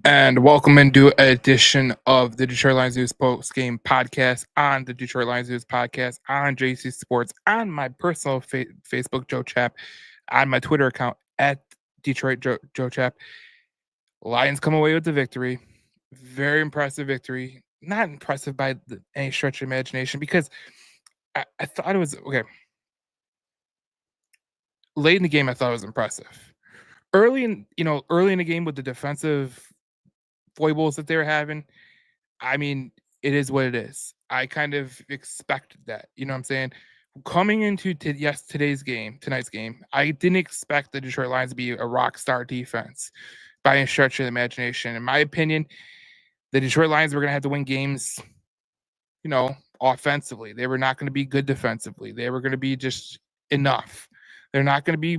And welcome into an edition of the Detroit Lions News Post Game Podcast on the Detroit Lions News Podcast on JC Sports on my personal Facebook Joe Chap on my Twitter account at Detroit Joe Chap. Lions come away with the victory. Very impressive victory. Not impressive by any stretch of imagination because I thought it was okay. Late in the game, I thought it was impressive. Early in the game with the defensive foibles that they were having, I mean, it is what it is. I kind of expected that. You know what I'm saying? Coming into tonight's game, I didn't expect the Detroit Lions to be a rock star defense by any stretch of the imagination. In my opinion, the Detroit Lions were going to have to win games, offensively. They were not going to be good defensively. They were going to be just enough. They're not going to be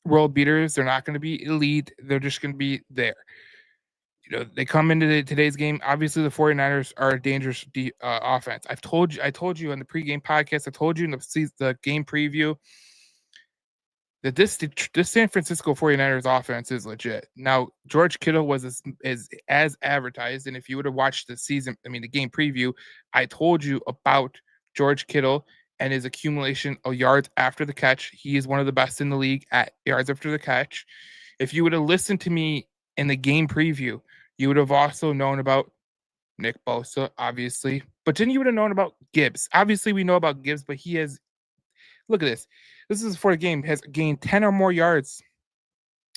world beaters. They're not going to be elite. They're just going to be there. They come into today's game. Obviously, the 49ers are a dangerous offense. I told you on the pregame podcast, I told you in the game preview that this San Francisco 49ers offense is legit. Now, George Kittle was as advertised, and if you would have watched the game preview, I told you about George Kittle and his accumulation of yards after the catch. He is one of the best in the league at yards after the catch. If you would have listened to me in the game preview, you would have also known about Nick Bosa, obviously, but then you would have known about Gibbs. Obviously, we know about Gibbs, but he has look at this. This is for a game has gained 10 or more yards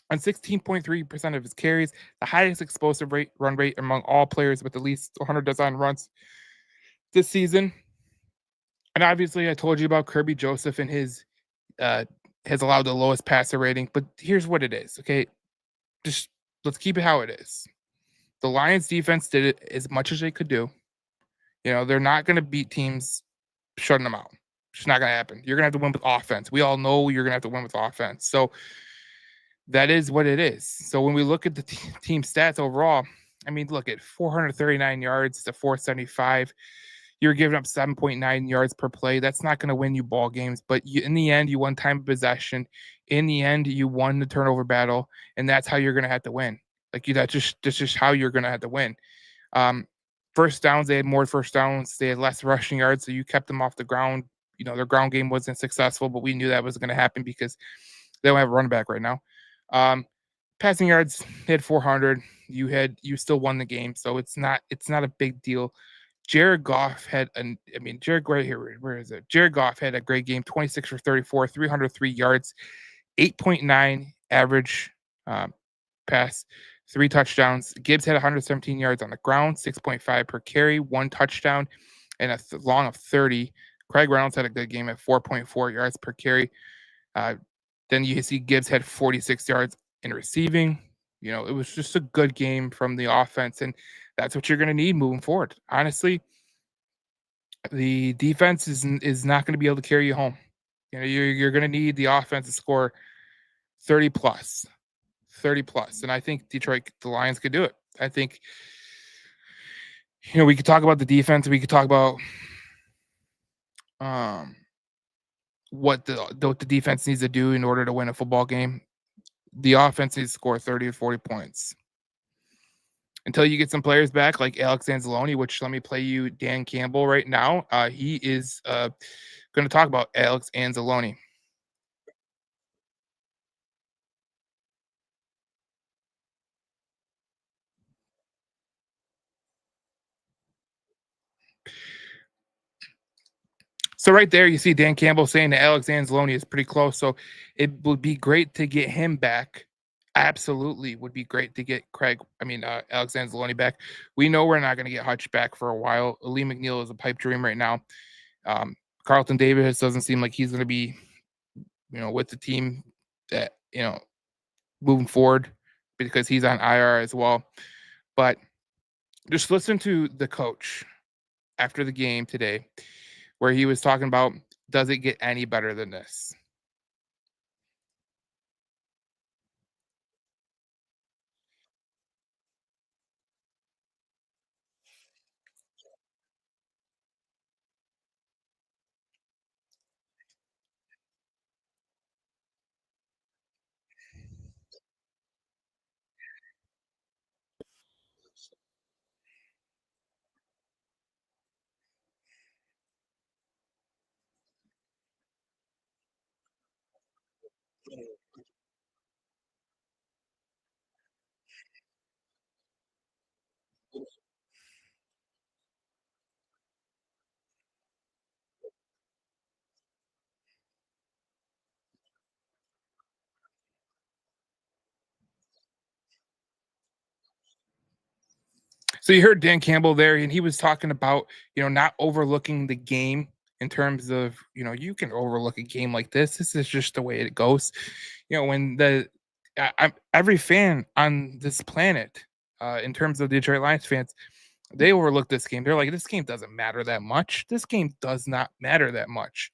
on 16.3% of his carries, the highest explosive run rate among all players with at least 100 design runs this season. And obviously, I told you about Kirby Joseph and his uh, has allowed the lowest passer rating. But here's what it is, okay? Just let's keep it how it is. The Lions defense did it as much as they could do. They're not going to beat teams shutting them out. It's not going to happen. You're going to have to win with offense. We all know you're going to have to win with offense. So that is what it is. So when we look at the team stats overall, I mean, look at 439 yards to 475. You're giving up 7.9 yards per play. That's not going to win you ball games, but in the end, you won time of possession. In the end, you won the turnover battle, and that's how you're going to have to win. That's just how you're going to have to win. First downs, they had more first downs. They had less rushing yards, so you kept them off the ground. Their ground game wasn't successful, but we knew that was going to happen because they don't have a running back right now. Passing yards, they had 400. You still won the game, so it's not a big deal. Jared Goff had Jared right here. Where is it? Jared Goff had a great game, 26 for 34, 303 yards, 8.9 average pass, 3 touchdowns. Gibbs had 117 yards on the ground, 6.5 per carry, 1 touchdown, and a long of 30. Craig Reynolds had a good game at 4.4 yards per carry. Then you see Gibbs had 46 yards in receiving. It was just a good game from the offense, and that's what you're going to need moving forward. Honestly, the defense is not going to be able to carry you home. You're going to need the offense to score 30 plus, 30 plus, and I think the Lions could do it. I think we could talk about the defense. We could talk about um, what the defense needs to do in order to win a football game. The offense needs to score 30 to 40 points. Until you get some players back like Alex Anzalone, which let me play you Dan Campbell right now. He is going to talk about Alex Anzalone. So right there, you see Dan Campbell saying that Alex Anzalone is pretty close. So it would be great to get him back. Absolutely would be great to get Alex Anzalone back. We know we're not going to get Hutch back for a while. Lee McNeil is a pipe dream right now. Carlton Davis doesn't seem like he's going to be, with the team that, moving forward because he's on IR as well. But just listen to the coach after the game today where he was talking about, does it get any better than this? So you heard Dan Campbell there, and he was talking about, not overlooking the game in terms of, you can overlook a game like this. This is just the way it goes. When every fan on this planet, in terms of the Detroit Lions fans, they overlook this game. They're like, this game doesn't matter that much. This game does not matter that much.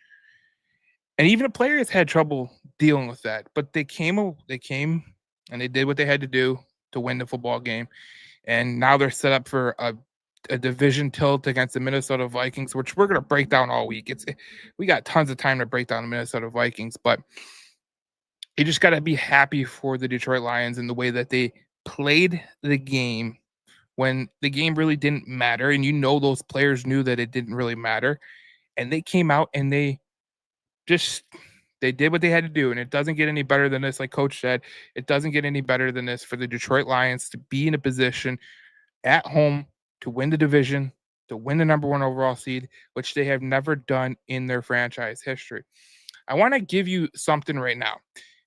And even the players had trouble dealing with that, but they came and they did what they had to do to win the football game. And now they're set up for a division tilt against the Minnesota Vikings, which we're gonna break down all week. We got tons of time to break down the Minnesota Vikings, but you just gotta be happy for the Detroit Lions and the way that they played the game when the game really didn't matter, and those players knew that it didn't really matter, and they came out and just they did what they had to do, and it doesn't get any better than this. Like Coach said, it doesn't get any better than this for the Detroit Lions to be in a position at home to win the division, to win the number one overall seed, which they have never done in their franchise history. I want to give you something right now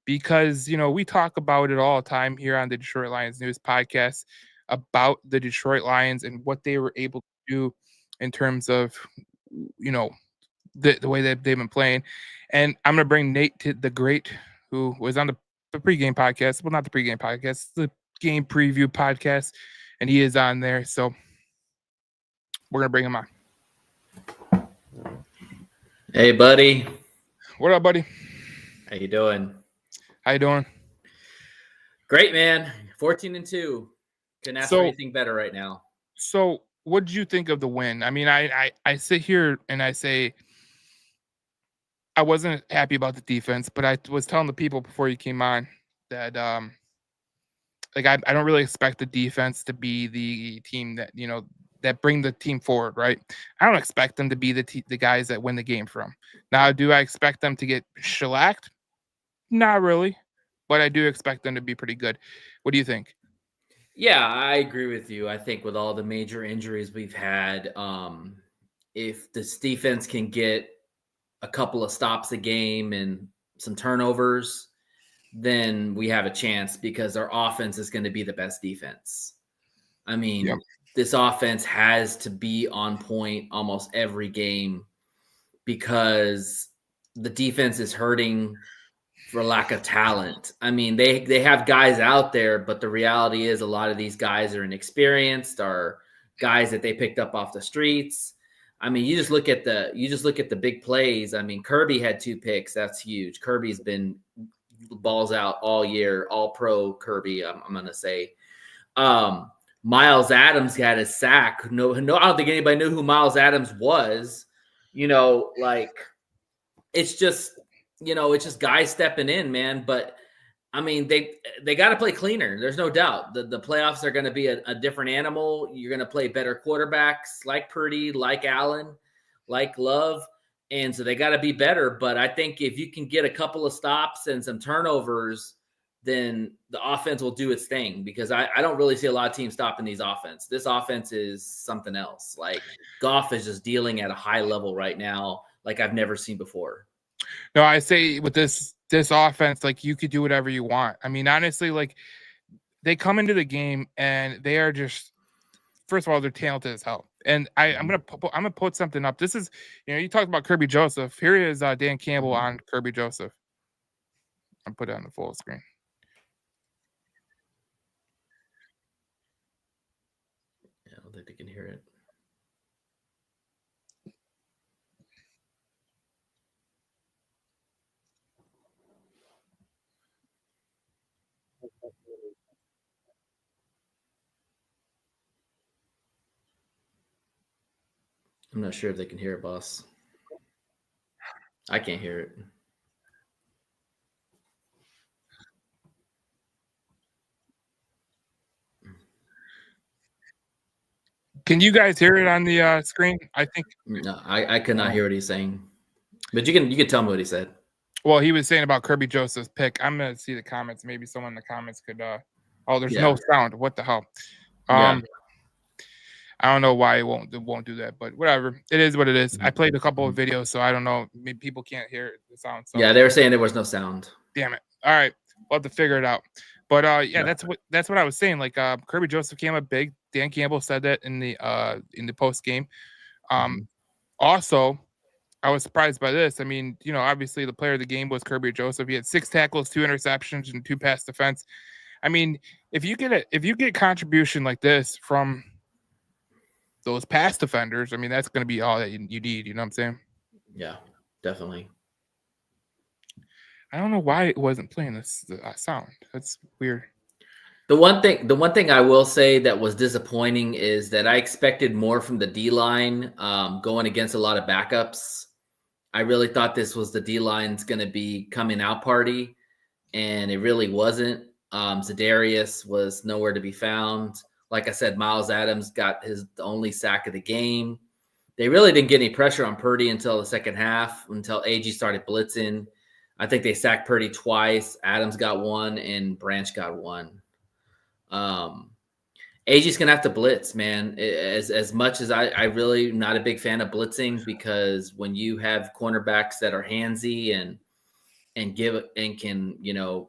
because, we talk about it all the time here on the Detroit Lions News podcast about the Detroit Lions and what they were able to do in terms of, you know, the way that they've been playing. And I'm going to bring Nate to the Great, who was on the pregame podcast. Well, not the pregame podcast, the game preview podcast. And he is on there. So we're going to bring him on. Hey, buddy. What up, buddy? How you doing? How you doing? Great, man. 14-2. Couldn't ask for anything better right now. So what did you think of the win? I mean, I sit here and I say I wasn't happy about the defense, but I was telling the people before you came on that I don't really expect the defense to be the team that that bring the team forward, right? I don't expect them to be the guys that win the game from. Now, do I expect them to get shellacked? Not really, but I do expect them to be pretty good. What do you think? Yeah, I agree with you. I think with all the major injuries we've had, if this defense can get a couple of stops a game and some turnovers, then we have a chance because our offense is going to be the best defense. I mean, This offense has to be on point almost every game because the defense is hurting for lack of talent. I mean, they have guys out there, but the reality is a lot of these guys are inexperienced, are guys that they picked up off the streets. I mean, you just look at the big plays. I mean, Kirby had 2 picks. That's huge. Kirby's been balls out all year, all pro Kirby, I'm going to say. Miles Adams had a sack. No, I don't think anybody knew who Miles Adams was. It's just guys stepping in, man. But I mean, they got to play cleaner. There's no doubt. The playoffs are going to be a different animal. You're going to play better quarterbacks like Purdy, like Allen, like Love. And so they got to be better. But I think if you can get a couple of stops and some turnovers, then the offense will do its thing because I don't really see a lot of teams stopping these offense. This offense is something else. Like Goff is just dealing at a high level right now like I've never seen before. No, I say with this offense, like you could do whatever you want. I mean, honestly, like they come into the game and they are just, first of all, they're talented as hell. And I'm gonna put something up. This is, you talked about Kirby Joseph. Here is Dan Campbell on Kirby Joseph. I'll put it on the full screen. Yeah, I don't think they can hear it. I'm not sure if they can hear it, boss. I can't hear it. Can you guys hear it on the screen? I think no, I could not hear what he's saying. But you can tell me what he said. Well, he was saying about Kirby Joseph's pick. I'm gonna see the comments. Maybe someone in the comments could. Oh, there's no sound. What the hell? Yeah. I don't know why it won't do that, but whatever. It is what it is. I played a couple of videos, so I don't know. Maybe people can't hear the sound. So. Yeah, they were saying there was no sound. Damn it. All right, we'll have to figure it out. But yeah, that's what I was saying. Like Kirby Joseph came up big. Dan Campbell said that in the post game. Also, I was surprised by this. I mean, you know, obviously the player of the game was Kirby Joseph. He had 6 tackles, 2 interceptions, and 2 pass defense. I mean, if you get contribution like this from those pass defenders, I mean, that's going to be all that you need. You know what I'm saying? Yeah, definitely. I don't know why it wasn't playing this sound. That's weird. The one thing I will say that was disappointing is that I expected more from the D-line going against a lot of backups. I really thought this was the D-line's going to be coming out party, and it really wasn't. Za'Darius was nowhere to be found. Like I said, Miles Adams got the only sack of the game. They really didn't get any pressure on Purdy until the second half, until AG started blitzing. I think they sacked Purdy twice. Adams got 1, and Branch got 1. AG's gonna have to blitz, man. As much as I really not a big fan of blitzing, because when you have cornerbacks that are handsy and can, you know,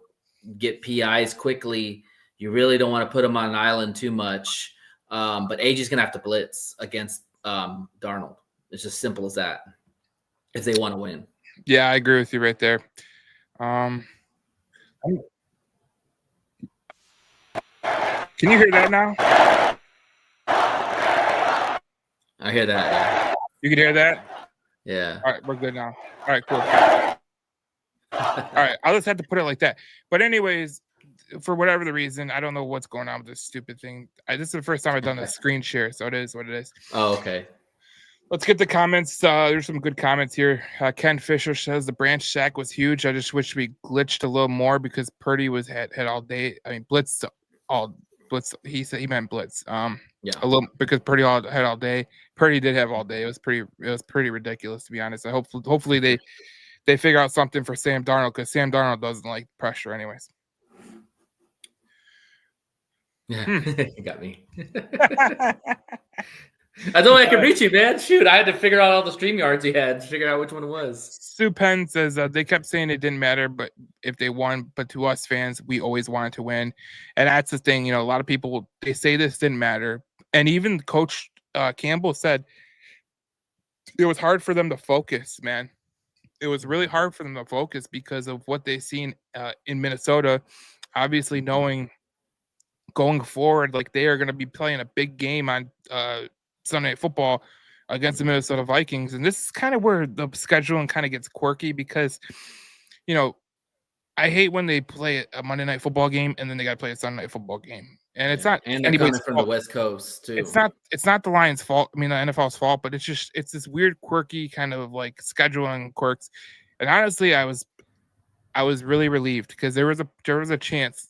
get PIs quickly, you really don't want to put them on an island too much. But AG's gonna have to blitz against Darnold. It's just simple as that if they want to win. Yeah, I agree with you right there. Can you hear that now? I hear that. Yeah. You can hear that? Yeah. All right, we're good now. All right, cool. All right, I'll just have to put it like that. But anyways, for whatever the reason, I don't know what's going on with this stupid thing. This is the first time I've done a screen share, so it is what it is. Oh, okay. Let's get the comments. There's some good comments here. Ken Fisher says the Branch sack was huge. I just wish we glitched a little more because Purdy had all day. I mean, blitz. He said he meant blitz. Yeah. A little because Purdy had all day. Purdy did have all day. It was pretty ridiculous, to be honest. Hopefully they figure out something for Sam Darnold, because Sam Darnold doesn't like pressure anyways. Yeah, you got me. I don't know I can reach you, man. Shoot, I had to figure out all the stream yards he had to figure out which one it was. Sue Penn says they kept saying it didn't matter, but if they won, but to us fans, we always wanted to win, and that's the thing. You know, a lot of people, they say this didn't matter, and even Coach Campbell said it was hard for them to focus. Man, it was really hard for them to focus because of what they've seen in Minnesota. Obviously, knowing going forward, like they are going to be playing a big game on Sunday Night Football against the Minnesota Vikings. And this is kind of where the scheduling kind of gets quirky because, you know, I hate when they play a Monday Night Football game and then they got to play a Sunday Night Football game. And it's not anybody's from the West Coast too. It's not the Lions' fault. I mean, the NFL's fault, but it's this weird, quirky kind of like scheduling quirks. And honestly, I was really relieved because there was a chance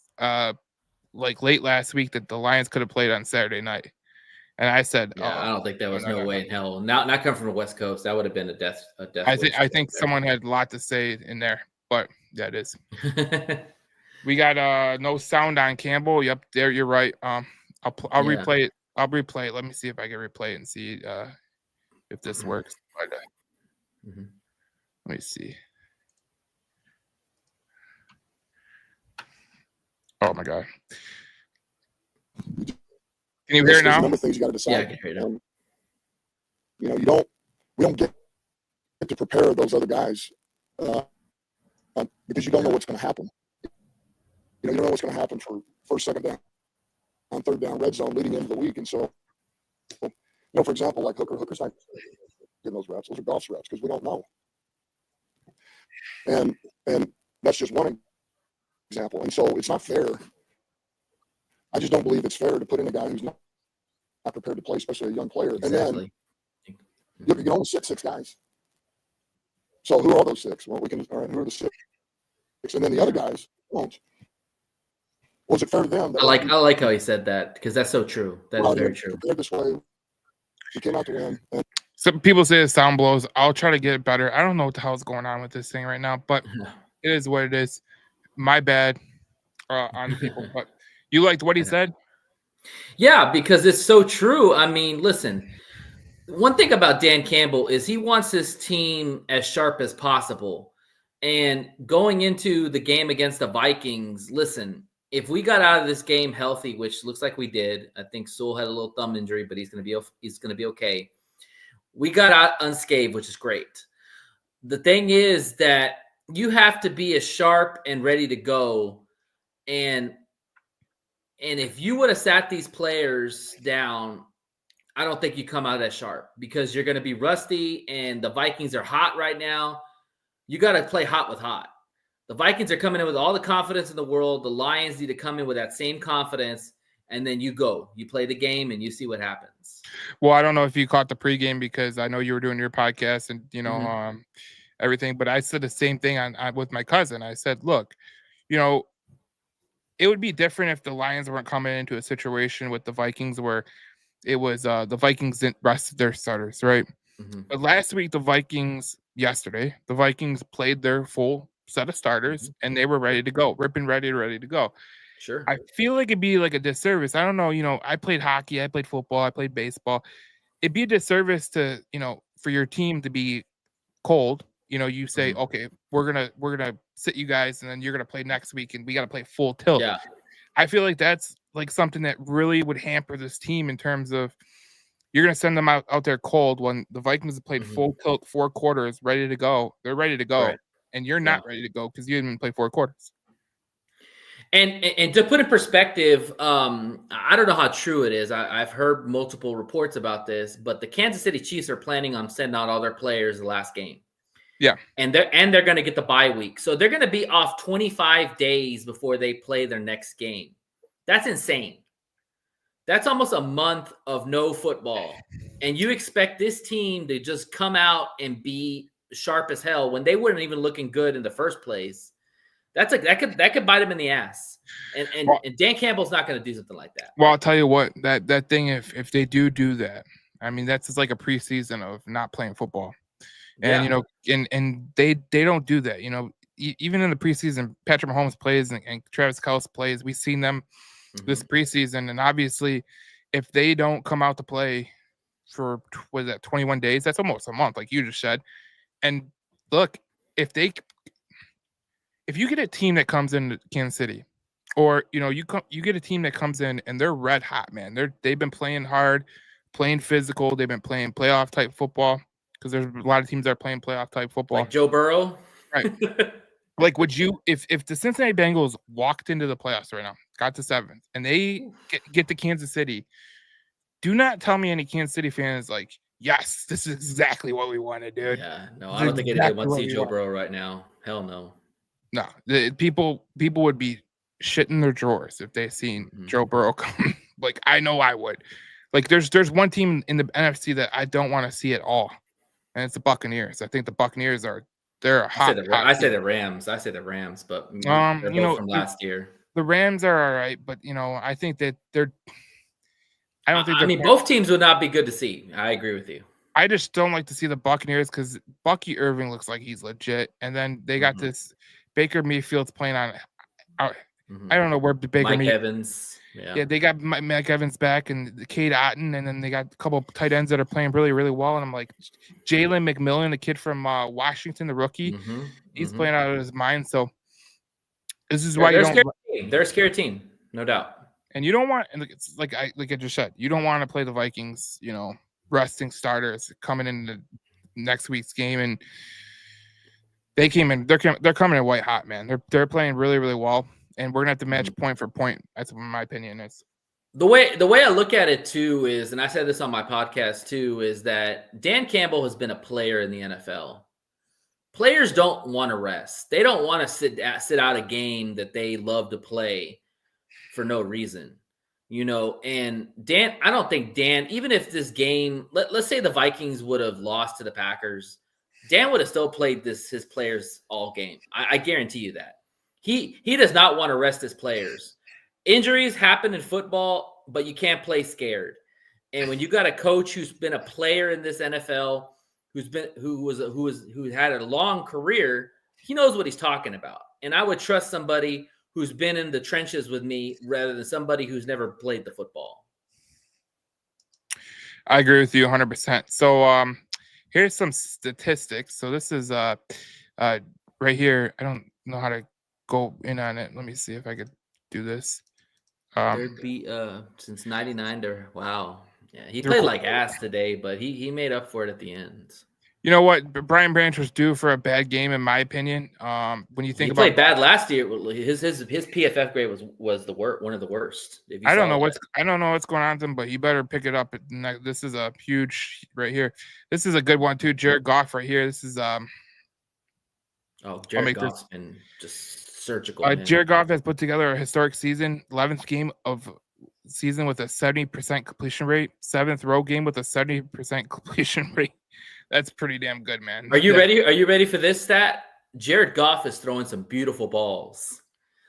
like late last week that the Lions could have played on Saturday night. And I said, I don't think there was no way in hell. Not come from the West Coast. That would have been a death. I think someone had a lot to say in there, but yeah, it is. We got no sound on Campbell. Yep, there you're right. I'll replay it. I'll replay it. Let me see if I can replay it and see if this works. But, let me see. Oh my god. Can you hear it now? Number of things you got to decide. Yeah, I can hear it now. You know, we don't get to prepare those other guys because you don't know what's going to happen. You don't know what's going to happen for first, second down, on third down, red zone leading into the week. And so, you know, for example, like Hooker's not getting those reps. Those are golf reps because we don't know. And that's just one example. And so it's not fair. I just don't believe it's fair to put in a guy who's not prepared to play, especially a young player. Exactly. And then you can only sit 6 guys. So who are those 6? Well, who are the 6? And then the other guys won't. Was it fair to them? I like how he said that because that's so true. That is very true. This way, he came out to win. Some people say the sound blows. I'll try to get it better. I don't know what the hell's going on with this thing right now, but it is what it is. My bad on the people. But you liked what he said? Yeah, because it's so true. I mean, listen, one thing about Dan Campbell is he wants his team as sharp as possible. And going into the game against the Vikings, listen, if we got out of this game healthy, which looks like we did, I think Sewell had a little thumb injury, but he's going to be okay. We got out unscathed, which is great. The thing is that you have to be as sharp and ready to go. And if you would have sat these players down, I don't think you come out as sharp because you're going to be rusty and the Vikings are hot right now. You got to play hot with hot. The Vikings are coming in with all the confidence in the world. The Lions need to come in with that same confidence, and then you go. You play the game, and you see what happens. Well, I don't know if you caught the pregame because I know you were doing your podcast and, everything, but I said the same thing on with my cousin. I said, look, it would be different if the Lions weren't coming into a situation with the Vikings where it was the Vikings didn't rest their starters, right? Mm-hmm. But last week, the Vikings played their full set of starters and they were ready to go, ripping ready to go. Sure. I feel like it'd be like a disservice. I don't know, I played hockey, I played football, I played baseball. It'd be a disservice to, for your team to be cold. You say, okay, we're gonna sit you guys and then you're gonna play next week and we gotta play full tilt. Yeah. I feel like that's like something that really would hamper this team in terms of you're going to send them out there cold when the Vikings have played full tilt 4 quarters, ready to go. They're ready to go. Right. And you're not ready to go because you didn't play 4 quarters. And to put in perspective, I don't know how true it is. I've heard multiple reports about this, but the Kansas City Chiefs are planning on sending out all their players the last game. Yeah. And they're going to get the bye week. So they're going to be off 25 days before they play their next game. That's insane. That's almost a month of no football. And you expect this team to just come out and be sharp as hell when they weren't even looking good in the first place. That could bite them in the ass. And Dan Campbell's not going to do something like that. Well, I'll tell you what, that thing, if they do that, I mean, that's just like a preseason of not playing football. And, and they don't do that. Even in the preseason, Patrick Mahomes plays and Travis Kelce plays. We've seen them this preseason. And obviously, if they don't come out to play for, 21 days, that's almost a month, like you just said. And look, if you get a team that comes into Kansas City, or, you get a team that comes in and they're red hot, man. They've been playing hard, playing physical. They've been playing playoff type football. Because there's a lot of teams that are playing playoff type football. Like Joe Burrow? Right. Like, would you, if the Cincinnati Bengals walked into the playoffs right now, got to 7th, and they get to Kansas City, do not tell me any Kansas City fan is like, yes, this is exactly what we wanted, dude. Yeah, no, I don't think anybody wants to see Joe Burrow right now. Hell no. No, people would be shitting their drawers if they seen Joe Burrow come. Like, I know I would. Like, there's one team in the NFC that I don't want to see at all. And it's the Buccaneers. I think the Buccaneers they're a hot. I say the Rams. But they're both from last year. The Rams are all right, but I think that they're. I don't think. I mean, both teams would not be good to see. I agree with you. I just don't like to see the Buccaneers because Bucky Irving looks like he's legit, and then they got this Baker Mayfield's playing on. I don't know where Baker Evans. Yeah, they got Mike Evans back and Cade Otton, and then they got a couple of tight ends that are playing really, really well. And I'm like, Jalen McMillan, the kid from Washington, the rookie, he's playing out of his mind. So this is why they're a scary team, no doubt. And you don't want, and it's like I just said, you don't want to play the Vikings, resting starters coming into next week's game, and they came in. They're coming in white hot, man. They're playing really, really well. And we're gonna have to match point for point. That's what my opinion is. The way I look at it too is, and I said this on my podcast too, is that Dan Campbell has been a player in the NFL. Players don't want to rest. They don't want to sit out a game that they love to play for no reason. And Dan, I don't think Dan, even if this game, let's say the Vikings would have lost to the Packers, Dan would have still played his players all game. I guarantee you that. He does not want to rest his players. Injuries happen in football, but you can't play scared. And when you got a coach who's been a player in this NFL, who had a long career, he knows what he's talking about. And I would trust somebody who's been in the trenches with me rather than somebody who's never played the football. I agree with you 100%. So here's some statistics. So this is right here. I don't know how to go in on it. Let me see if I could do this. Third beat since 99 to wow. Yeah, he played like ass today, but he made up for it at the end. You know what? Brian Branch was due for a bad game, in my opinion. When you think about played bad last year, his PFF grade was one of the worst. I don't know what's going on with him, but you better pick it up. This is a huge right here. This is a good one too. Jared Goff right here. This is Jared Goff's been just surgical. Jared Goff has put together a historic season, 11th game of season with a 70% completion rate, 7th road game with a 70% completion rate. That's pretty damn good, man. Are you ready? Are you ready for this stat? Jared Goff is throwing some beautiful balls.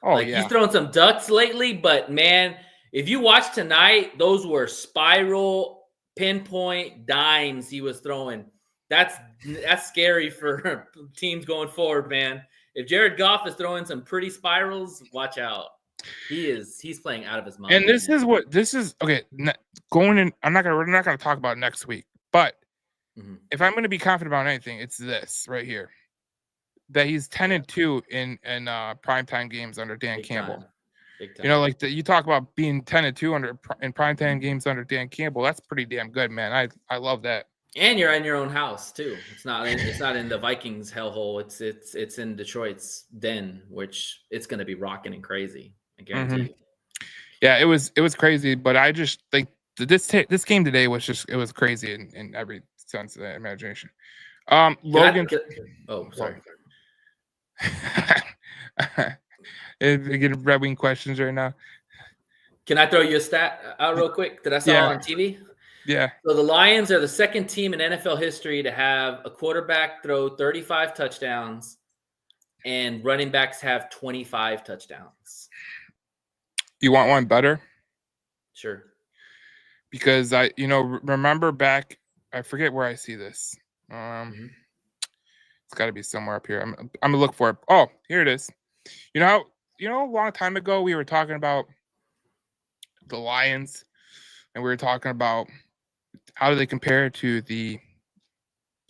Oh, yeah. He's thrown some ducks lately, but man, if you watch tonight, those were spiral pinpoint dimes he was throwing. That's scary for teams going forward, man. If Jared Goff is throwing some pretty spirals, watch out. He's playing out of his mind. And this is okay. Going in, we're not gonna talk about next week, but if I'm going to be confident about anything, it's this right here. That he's 10-2 in primetime games under Dan Campbell. Big time. You know, like you talk about being 10-2 in primetime games under Dan Campbell. That's pretty damn good, man. I love that. And you're in your own house too. It's not in the Vikings hellhole. It's in Detroit's den, which it's going to be rocking and crazy. I guarantee you. Yeah, it was crazy, but I just think this game today was crazy in every sense of the imagination. Logan. Sorry. We get Red Wing questions right now. Can I throw you a stat out real quick that I saw on TV? Yeah. So the Lions are the second team in NFL history to have a quarterback throw 35 touchdowns and running backs have 25 touchdowns. You want one better? Sure. Because remember back, I forget where I see this. It's got to be somewhere up here. I'm gonna look for it. Oh, here it is. A long time ago we were talking about the Lions, and we were talking about how do they compare to the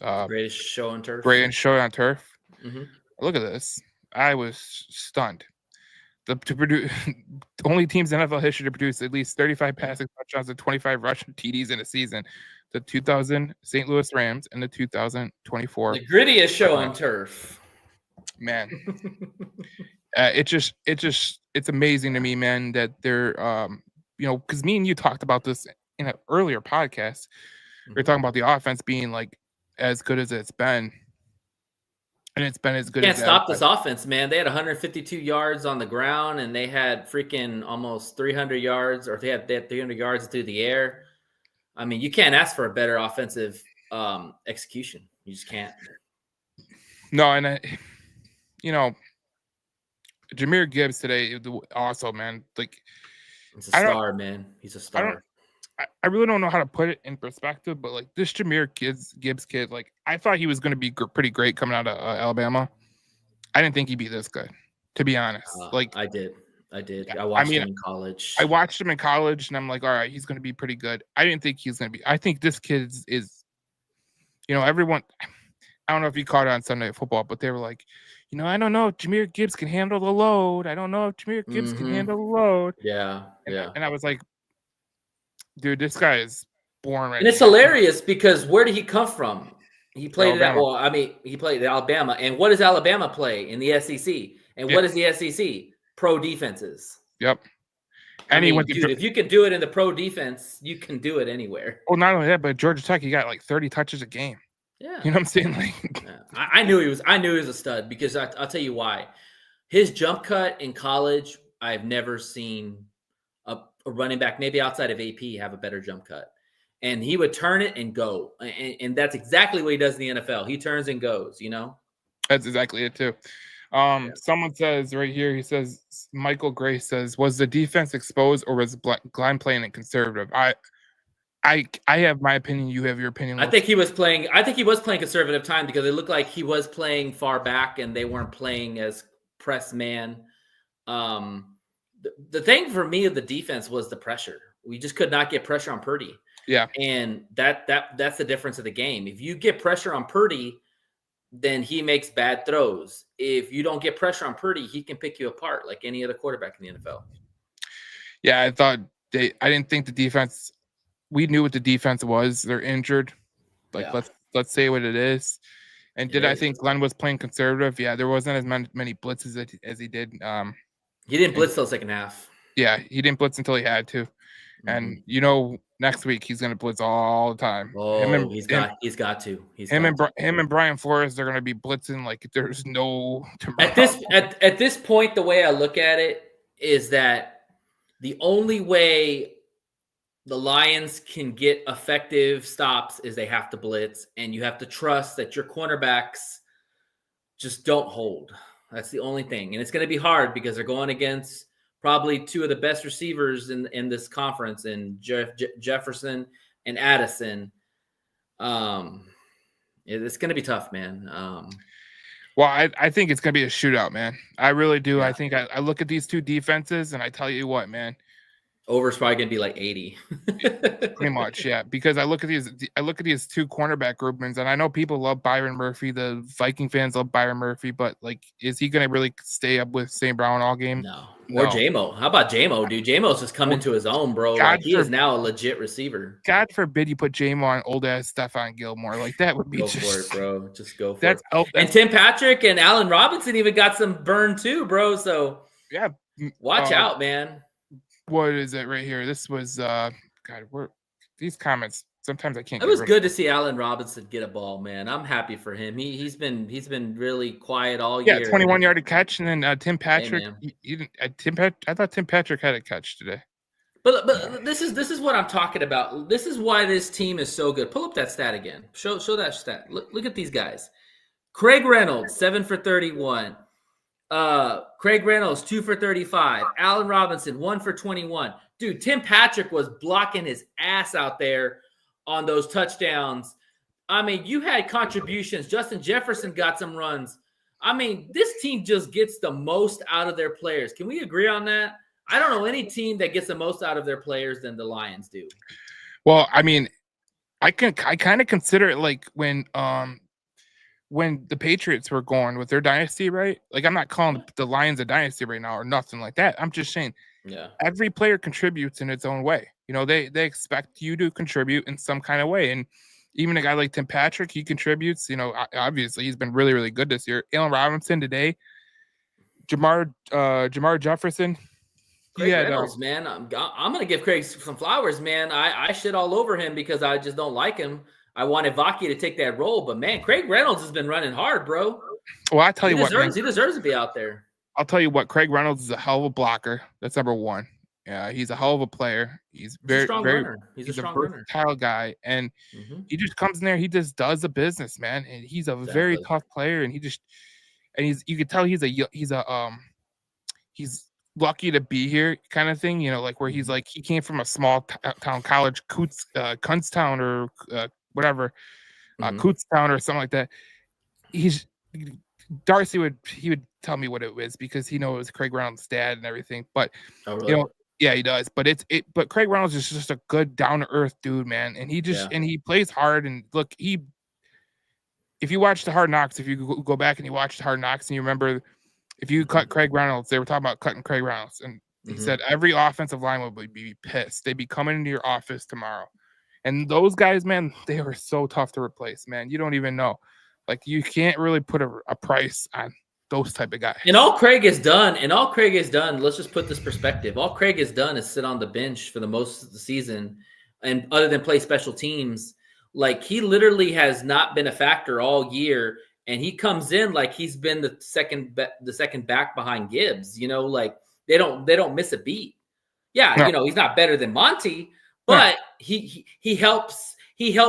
greatest show on turf. Greatest show on turf. Look at this. I was stunned. To produce only teams in NFL history to produce at least 35 passing touchdowns and 25 rushing TDs in a season. The 2000 St. Louis Rams and the 2024. The grittiest show on turf. Man, it's amazing to me, man, that they're because me and you talked about this in an earlier podcast. We were talking about the offense being like as good as it's been. And it's been as good. Can't stop this offense, man. They had 152 yards on the ground, and they had freaking almost 300 yards, or they had 300 yards through the air. I mean, you can't ask for a better offensive execution. You just can't. No, and Jahmyr Gibbs today also, man. Like, he's a star, man. He's a star. I really don't know how to put it in perspective, but like this Jahmyr Gibbs kid, like I thought he was going to be pretty great coming out of Alabama. I didn't think he'd be this good, to be honest. I did. I watched him in college. I watched him in college, and I'm like, all right, he's going to be pretty good. I didn't think he's going to be. I think this kid is everyone. I don't know if you caught it on Sunday Football, but they were like, I don't know if Jahmyr Gibbs can handle the load. I don't know if Jahmyr Gibbs can handle the load. Yeah. And I was like, dude, this guy is born right. And it's hilarious because where did he come from? He played he played at Alabama. And what does Alabama play in the SEC? And what is the SEC? Pro defenses. Yep. And if you can do it in the pro defense, you can do it anywhere. Well, not only that, but Georgia Tech, he got like 30 touches a game. Yeah. You know what I'm saying? Like, I knew he was a stud because I'll tell you why. His jump cut in college, I've never seen a running back, maybe outside of AP, have a better jump cut. And he would turn it and go. And that's exactly what he does in the NFL. He turns and goes, That's exactly it, too. Someone says right here, he says, Michael Gray says, was the defense exposed or was Glenn playing it conservative? I I have my opinion. You have your opinion. I think he was playing conservative time because it looked like he was playing far back and they weren't playing as press man. The thing for me of the defense was the pressure. We just could not get pressure on Purdy. Yeah. And that's the difference of the game. If you get pressure on Purdy, then he makes bad throws. If you don't get pressure on Purdy, he can pick you apart like any other quarterback in the NFL. Yeah, I didn't think the defense. We knew what the defense was. They're injured. Like let's say what it is. And did I think Glenn was playing conservative? Yeah, there wasn't as many blitzes as he did. He didn't blitz till the second half. Yeah, he didn't blitz until he had to. And next week he's going to blitz all the time. Oh, he's got to. Him and Brian Flores, they're going to be blitzing like there's no tomorrow. At this point, the way I look at it is that the only way the Lions can get effective stops is they have to blitz, and you have to trust that your cornerbacks just don't hold. That's the only thing. And it's going to be hard because they're going against probably two of the best receivers in this conference, in Jefferson and Addison. It's going to be tough, man. Well, I think it's going to be a shootout, man. I really do. Yeah. I think I look at these two defenses, and I tell you what, man. Over's probably going to be like 80. Pretty much, yeah. Because I look at these two cornerback groupings, and I know people love Byron Murphy. The Viking fans love Byron Murphy, but like, is he going to really stay up with St. Brown all game? No. Or JMO. How about JMO, dude? JMO's just coming to his own, bro. Like, he is now a legit receiver. God forbid you put JMO on old ass Stephon Gilmore. Like, that would be go just for it, bro. Just go for that's, it. Oh, and Tim Patrick and Allen Robinson even got some burn too, bro. So yeah, watch out, man. What is it right here? This was God. These comments? Sometimes I can't. It was good to see Allen Robinson get a ball, man. I'm happy for him. He's been really quiet all year. Yeah, 21-yard catch, and then Tim Patrick. Hey, I thought Tim Patrick had a catch today. But this is what I'm talking about. This is why this team is so good. Pull up that stat again. Show that stat. Look at these guys. Craig Reynolds 7 for 31. Craig Reynolds 2 for 35. Allen Robinson 1 for 21. Dude, Tim Patrick was blocking his ass out there on those touchdowns. I mean, you had contributions. Justin Jefferson got some runs. I mean, this team just gets the most out of their players. Can we agree on that? I don't know any team that gets the most out of their players than the Lions do. Well, I mean, I kind of consider it like when the Patriots were going with their dynasty, right? Like, I'm not calling the Lions a dynasty right now or nothing like that. I'm just saying, every player contributes in its own way. You know, they expect you to contribute in some kind of way. And even a guy like Tim Patrick, he contributes. You know, obviously he's been really, really good this year. Allen Robinson today, Jamar Jefferson. Craig Reynolds, man. I'm going to give Craig some flowers, man. I shit all over him because I just don't like him. I wanted Vaki to take that role, but man, Craig Reynolds has been running hard, bro. Well, I tell you what, he deserves to be out there. I'll tell you what, Craig Reynolds is a hell of a blocker. That's number one. Yeah, he's a hell of a player. He's a versatile guy, and he just comes in there. He just does the business, man. And he's a very tough player, and you can tell he's lucky to be here, kind of thing. You know, like where he's like he came from a small town college, Kutztown or whatever, Kutztown or something like that. Darcy would tell me what it was because he knows Craig Reynolds' dad and everything. But you know. Yeah, he does. But but Craig Reynolds is just a good down to earth dude, man. And he just and he plays hard. And look, if you watch the Hard Knocks, if you go back and you watch the Hard Knocks and you remember, if you cut Craig Reynolds, they were talking about cutting Craig Reynolds, and he said every offensive lineman would be pissed. They'd be coming into your office tomorrow. And those guys, man, they were so tough to replace, man. You don't even know. Like, you can't really put a price on those type of guys. And all Craig has done, let's just put this perspective. All Craig has done is sit on the bench for the most of the season, and other than play special teams, like he literally has not been a factor all year. And he comes in like he's been the second back behind Gibbs. You know, like they don't miss a beat. Yeah, no. You know, he's not better than Monty, but he helps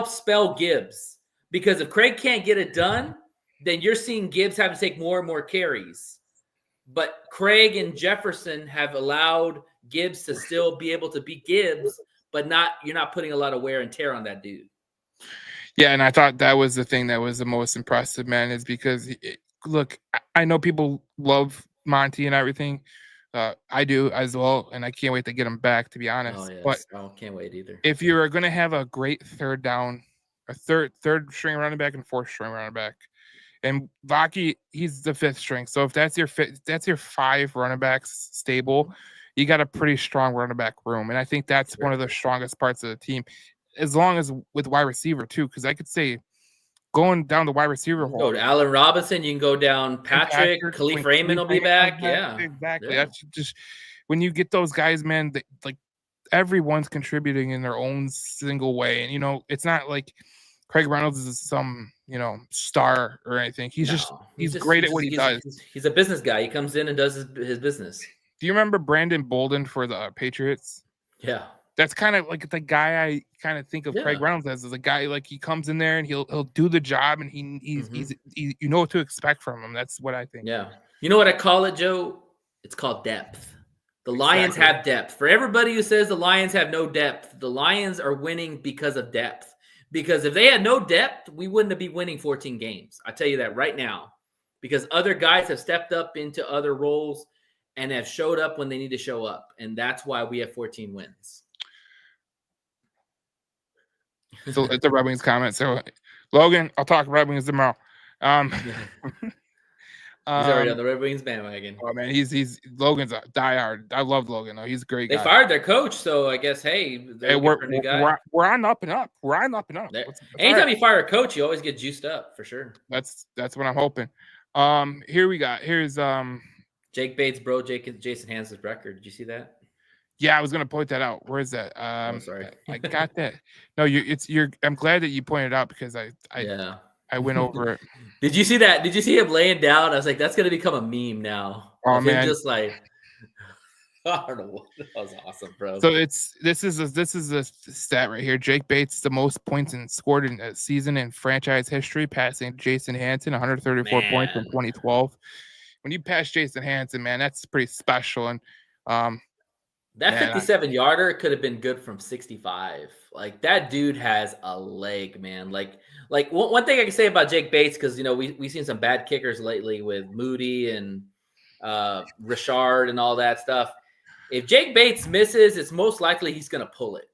spell Gibbs, because if Craig can't get it done, then you're seeing Gibbs have to take more and more carries. But Craig and Jefferson have allowed Gibbs to still be able to be Gibbs, but you're not putting a lot of wear and tear on that dude. Yeah, and I thought that was the thing that was the most impressive, man, is because look, I know people love Monty and everything. I do as well, and I can't wait to get him back, to be Oh honest. yes, But can't wait either. if you're going to have a great third down, a third string running back and fourth string running back, and Vaki, he's the fifth string. So if that's your that's your 5 running backs stable, you got a pretty strong running back room, and I think that's one of the strongest parts of the team. As long as with wide receiver too, because I could say going down the wide receiver You can hole. go to Allen Robinson. You can go down Patrick. Khalif Raymond will be back. Yeah, exactly. Yeah. That's just when you get those guys, man. Like everyone's contributing in their own single way, and it's not like Craig Reynolds is some star or anything. He's great at what he does. He's a business guy. He comes in and does his business. Do you remember Brandon Bolden for the Patriots? Yeah. That's kind of like the guy I kind of think of Craig Reynolds as a guy like he comes in there and he'll do the job and he's you know what to expect from him. That's what I think. Yeah. You know what I call it, Joe? It's called depth. The Lions have depth. For everybody who says the Lions have no depth, the Lions are winning because of depth. Because if they had no depth, we wouldn't be winning 14 games. I tell you that right now. Because other guys have stepped up into other roles and have showed up when they need to show up. And that's why we have 14 wins. So it's a Red Wings comment. So Logan, I'll talk Red Wings tomorrow. He's already on the Red Wings bandwagon. Oh man, he's Logan's a diehard. I love Logan though. He's a great guy. They fired their coach, so I guess we're on up and up. We're on up and up. Anytime you fire a coach, you always get juiced up for sure. That's what I'm hoping. Here's Jake Bates, bro. Jason Hans's record. Did you see that? Yeah, I was gonna point that out. Where is that? Sorry, I got that. No, I'm glad that you pointed it out because I went over it. Did you see that? Did you see him laying down? I was like, that's gonna become a meme now. Oh man, just like I don't know. That was awesome, bro. So this is a stat right here. Jake Bates, the most points scored in a season in franchise history, passing Jason Hanson, 134 points in 2012. When you pass Jason Hanson, man, that's pretty special. And that 57-yarder could have been good from 65. Like that dude has a leg, man. Like one thing I can say about Jake Bates, because we've seen some bad kickers lately with Moody and Richard and all that stuff. If Jake Bates misses, it's most likely he's gonna pull it.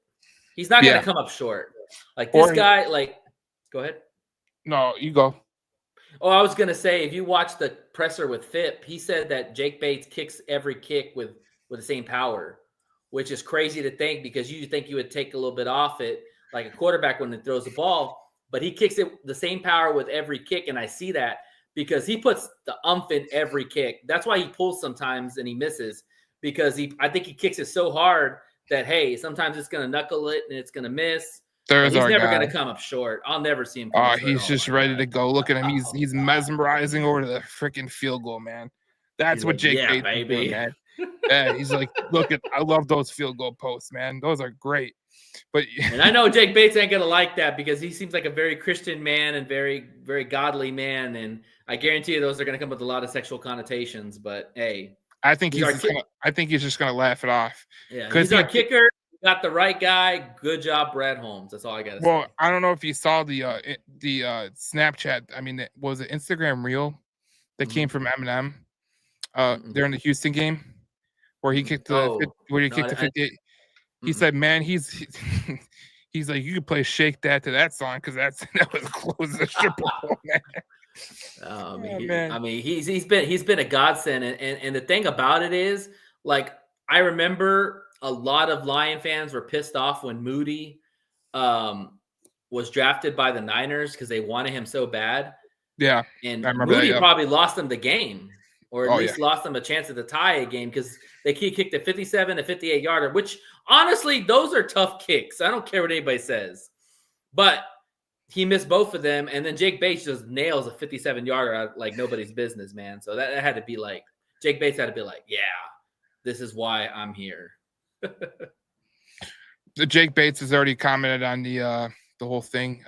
He's not gonna come up short. Like this guy, go ahead. No, you go. Oh, I was gonna say, if you watch the presser with Phipp, he said that Jake Bates kicks every kick with the same power, which is crazy to think because you think you would take a little bit off it like a quarterback when he throws the ball, but he kicks it the same power with every kick. And I see that because he puts the umph in every kick. That's why he pulls sometimes and he misses because I think he kicks it so hard that, hey, sometimes it's going to knuckle it and it's going to miss. He's never going to come up short. I'll never see him. He's just ready to go. Look at him. He's mesmerizing over to the freaking field goal, man. That's what Jake Bates is doing, man. Yeah, he's like, I love those field goal posts, man. Those are great. And I know Jake Bates ain't gonna like that because he seems like a very Christian man and very, very godly man. And I guarantee you those are gonna come with a lot of sexual connotations. But hey, I think he's just gonna laugh it off. Yeah, he's our kicker. Got the right guy. Good job, Brad Holmes. That's all I gotta say. Well, I don't know if you saw the Snapchat. I mean, was it Instagram reel that came from Eminem during the Houston game? Where he kicked the 58. He said, "Man, he's like you could play Shake That to that song because that was close to the Super Bowl, man." I mean, he's been a godsend, and the thing about it is, like, I remember a lot of Lion fans were pissed off when Moody was drafted by the Niners because they wanted him so bad. Yeah, and Moody probably lost them the game. Or at least lost them a chance at the tie a game because they kicked a 57 to 58-yarder, which honestly, those are tough kicks. I don't care what anybody says. But he missed both of them, and then Jake Bates just nails a 57-yarder like nobody's business, man. So that had to be like, Jake Bates had to be like, yeah, this is why I'm here. Jake Bates has already commented on the whole thing.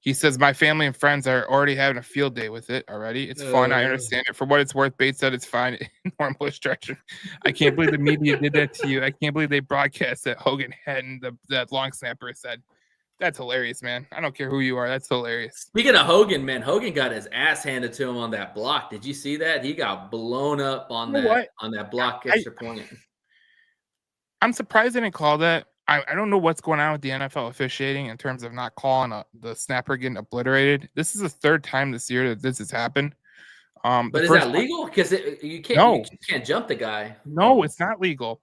He says, my family and friends are already having a field day with it already. It's fun. I understand it. For what it's worth, Bates said it's fine. Normal instruction. I can't believe the media did that to you. I can't believe they broadcast that Hogan hadn't, that long snapper said. That's hilarious, man. I don't care who you are. That's hilarious. Speaking of Hogan, man, Hogan got his ass handed to him on that block. Did you see that? He got blown up on that block extra point. I'm surprised they didn't call that. I don't know what's going on with the NFL officiating in terms of not calling the snapper getting obliterated. This is the third time this year that this has happened. But is that legal? Because you can't jump the guy. No, it's not legal.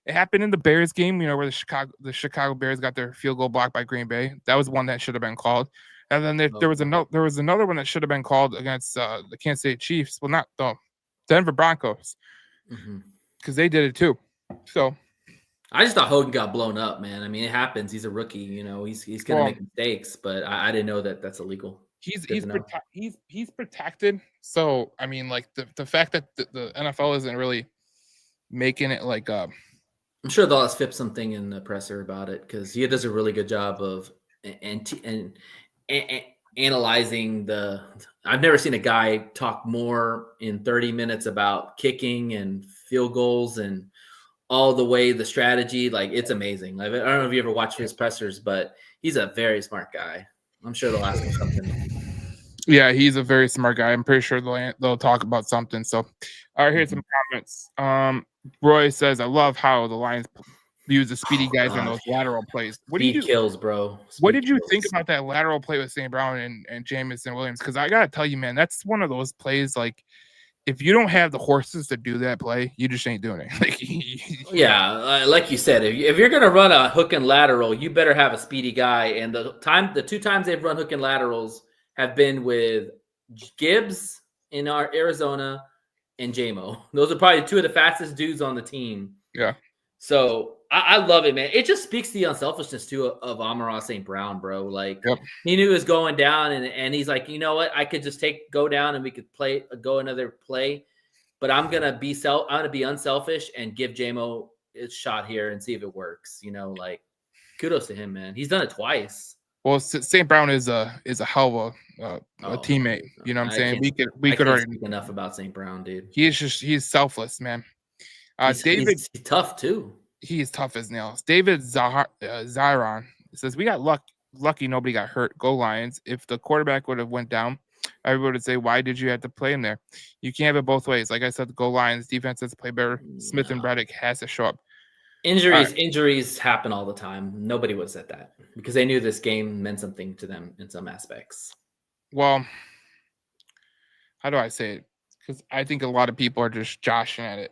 It happened in the Bears game, where the Chicago Bears got their field goal blocked by Green Bay. That was one that should have been called. And then there was another one that should have been called against the Kansas City Chiefs. Well, not the Denver Broncos, because they did it too. So. I just thought Hogan got blown up, man. I mean, it happens. He's a rookie, he's gonna make mistakes, but I didn't know that that's illegal. He's protected. So I mean, like the fact that the NFL isn't really making it like I'm sure they'll flip something in the presser about it because he does a really good job of analyzing the. I've never seen a guy talk more in 30 minutes about kicking and field goals and all the way the strategy. Like, it's amazing. Like, I don't know if you ever watch his pressers, but he's a very smart guy. I'm sure they'll ask him something. Yeah, he's a very smart guy. I'm pretty sure they'll talk about something. So, all right, here's some comments. Roy says, I love how the Lions use the speedy guys on those lateral plays. Kills, bro. What did you think about that lateral play with St. Brown and Jamison Williams? Because I got to tell you, man, that's one of those plays, like, if you don't have the horses to do that play, you just ain't doing it. Yeah, like you said, if you're going to run a hook and lateral, you better have a speedy guy. And the 2 times they've run hook and laterals have been with Gibbs in our Arizona and JMO. Those are probably 2 of the fastest dudes on the team. Yeah. So I love it, man. It just speaks to the unselfishness too of Amon-Ra St. Brown, bro. Like, he knew it was going down, and he's like, you know what? I could just go down and we could go another play, but I'm gonna be unselfish and give JMO a shot here and see if it works. Like, kudos to him, man. He's done it twice. Well, St. Brown is a hell of a teammate. You know what I'm saying? We could already speak enough about St. Brown, dude. He's selfless, man. He's tough too. He is tough as nails. David Zyron says, we got lucky nobody got hurt. Go Lions. If the quarterback would have went down, everybody would say, why did you have to play him there? You can't have it both ways. Like I said, go Lions. Defense has to play better. Smith and Reddick has to show up. Injuries happen all the time. Nobody would have said that because they knew this game meant something to them in some aspects. Well, how do I say it? Because I think a lot of people are just joshing at it.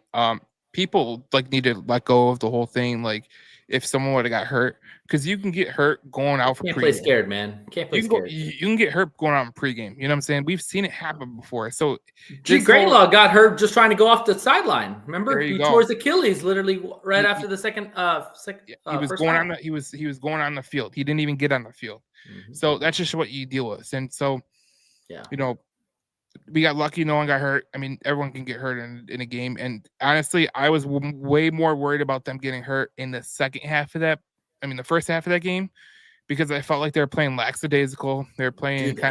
People need to let go of the whole thing. Like, if someone would have got hurt, because you can get hurt going out for can't pregame. Play scared, man. Can't play scared. You can get hurt going out in pregame. You know what I'm saying? We've seen it happen before. So Greenlaw got hurt just trying to go off the sideline. Remember, he tore his Achilles literally right after the second. He was going on the. He was going on the field. He didn't even get on the field. Mm-hmm. So that's just what you deal with. And so, we got lucky. No one got hurt. I mean, everyone can get hurt in a game. And honestly, I was way more worried about them getting hurt in the second half of that. I mean, the first half of that game, because I felt like they were playing lackadaisical. They were playing. The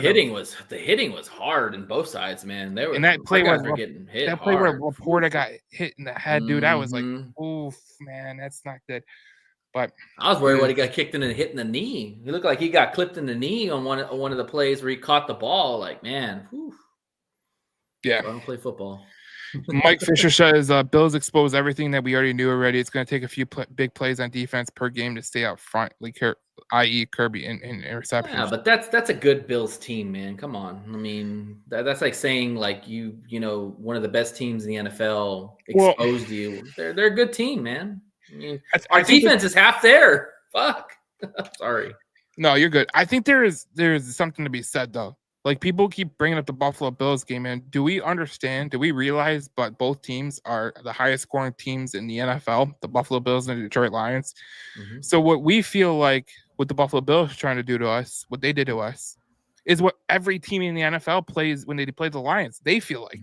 hitting was hard on both sides, man. They were, and that play was getting hit. That play where Laporta got hit in the head, dude. I was like, oof, man, that's not good. But I was worried when he got kicked in and hit in the knee. He looked like he got clipped in the knee on one of the plays where he caught the ball. Like, man, whew. Yeah, I don't play football. Mike Fisher says Bills expose everything that we already knew already. It's going to take a few big plays on defense per game to stay out front, i.e. Kirby in interceptions. Yeah, but that's a good Bills team, man. Come on. I mean, that's like saying like you know one of the best teams in the NFL exposed you. They're a good team, man. I mean, our defense is half there. Fuck. Sorry. No, you're good. I think there is something to be said though. Like, people keep bringing up the Buffalo Bills game, and do we realize, but both teams are the highest scoring teams in the NFL, the Buffalo Bills and the Detroit Lions. Mm-hmm. So what we feel like what the Buffalo Bills are trying to do to us, what they did to us, is what every team in the NFL plays when they play the Lions. They feel like,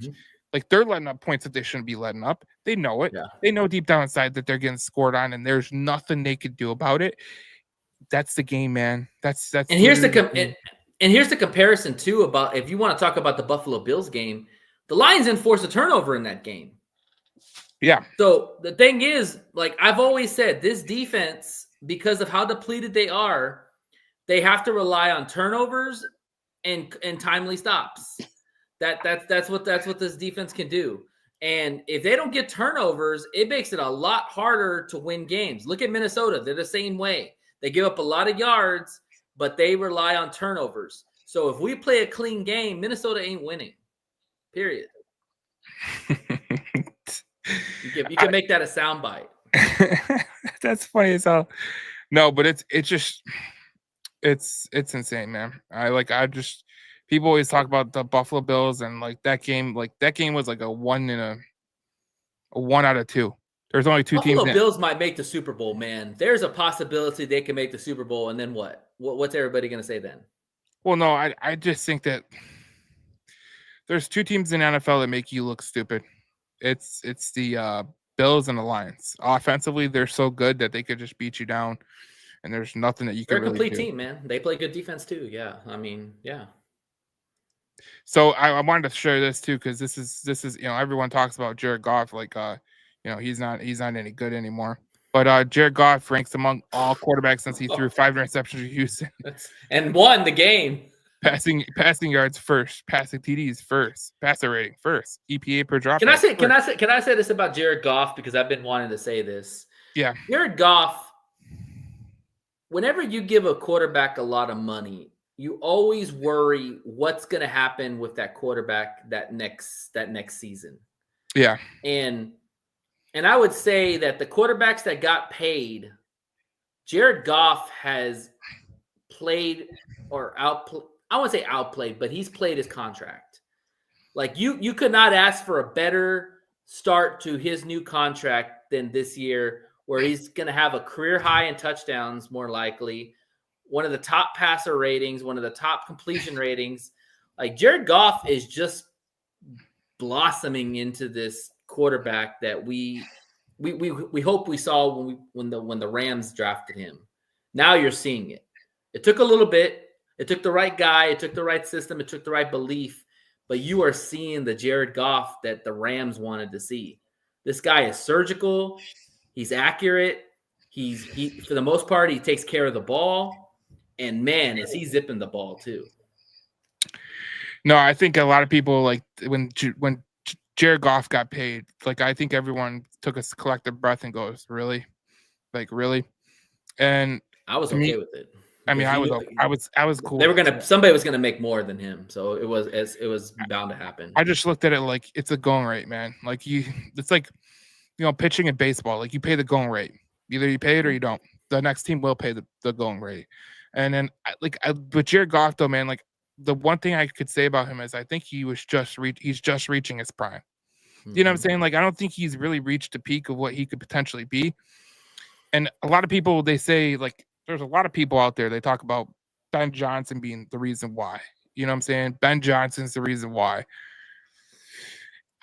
like they're letting up points that they shouldn't be letting up. They know it. Yeah. They know deep down inside that they're getting scored on, and there's nothing they could do about it. That's the game, man. That's. And here's the And here's the comparison too about if you want to talk about the Buffalo Bills game, the Lions enforced a turnover in that game. Yeah. So the thing is, like I've always said, this defense, because of how depleted they are, they have to rely on turnovers and timely stops. That's what this defense can do. And if they don't get turnovers, it makes it a lot harder to win games. Look at Minnesota; they're the same way. They give up a lot of yards, but they rely on turnovers. So if we play a clean game, Minnesota ain't winning. Period. You can make that a soundbite. That's funny as hell. No, but it's insane, man. People always talk about the Buffalo Bills and like that game was like a 1 out of 2. There's only 2 teams. Buffalo Bills might make the Super Bowl, man. There's a possibility they can make the Super Bowl, and then what? What's everybody going to say then? Well, no, I just think that there's 2 teams in NFL that make you look stupid. It's the Bills and the Lions. Offensively, they're so good that they could just beat you down, and there's nothing that you can They're a really complete do. team, man. They play good defense too. Yeah, I mean, yeah. So I wanted to share this too because this is everyone talks about Jared Goff like he's not any good anymore. But Jared Goff ranks among all quarterbacks since he threw 5 interceptions to Houston. And won the game. Passing yards first, passing TDs first, passer rating first, EPA per drop. Can I say this about Jared Goff because I've been wanting to say this? Yeah. Jared Goff, whenever you give a quarterback a lot of money, you always worry what's going to happen with that quarterback that next season. Yeah. And I would say that the quarterbacks that got paid, Jared Goff has played or outplayed. I wouldn't say outplayed, but he's played his contract. Like you could not ask for a better start to his new contract than this year, where he's going to have a career high in touchdowns, more likely, one of the top passer ratings, one of the top completion ratings. Like Jared Goff is just blossoming into this quarterback that we hope we saw when the Rams drafted him. Now you're seeing it. It took a little bit. It took the right guy. It took the right system. It took the right belief. But you are seeing the Jared Goff that the Rams wanted to see. This guy is surgical. He's accurate. He for the most part, he takes care of the ball. And man, is he zipping the ball too. No, I think a lot of people like when Jared Goff got paid, like I think everyone took a collective breath and goes, really? Like really? And I was okay with it. I mean, I was cool. Somebody was gonna make more than him, so it was bound to happen. I just looked at it like it's a going rate, man. Like it's like pitching in baseball. Like you pay the going rate. Either you pay it or you don't. The next team will pay the going rate. And then but Jared Goff though, man, like the one thing I could say about him is I think he's just reaching his prime. You know what I'm saying? Like I don't think he's really reached the peak of what he could potentially be. And a lot of people, they say like. There's a lot of people out there. They talk about Ben Johnson being the reason why. You know what I'm saying? Ben Johnson's the reason why.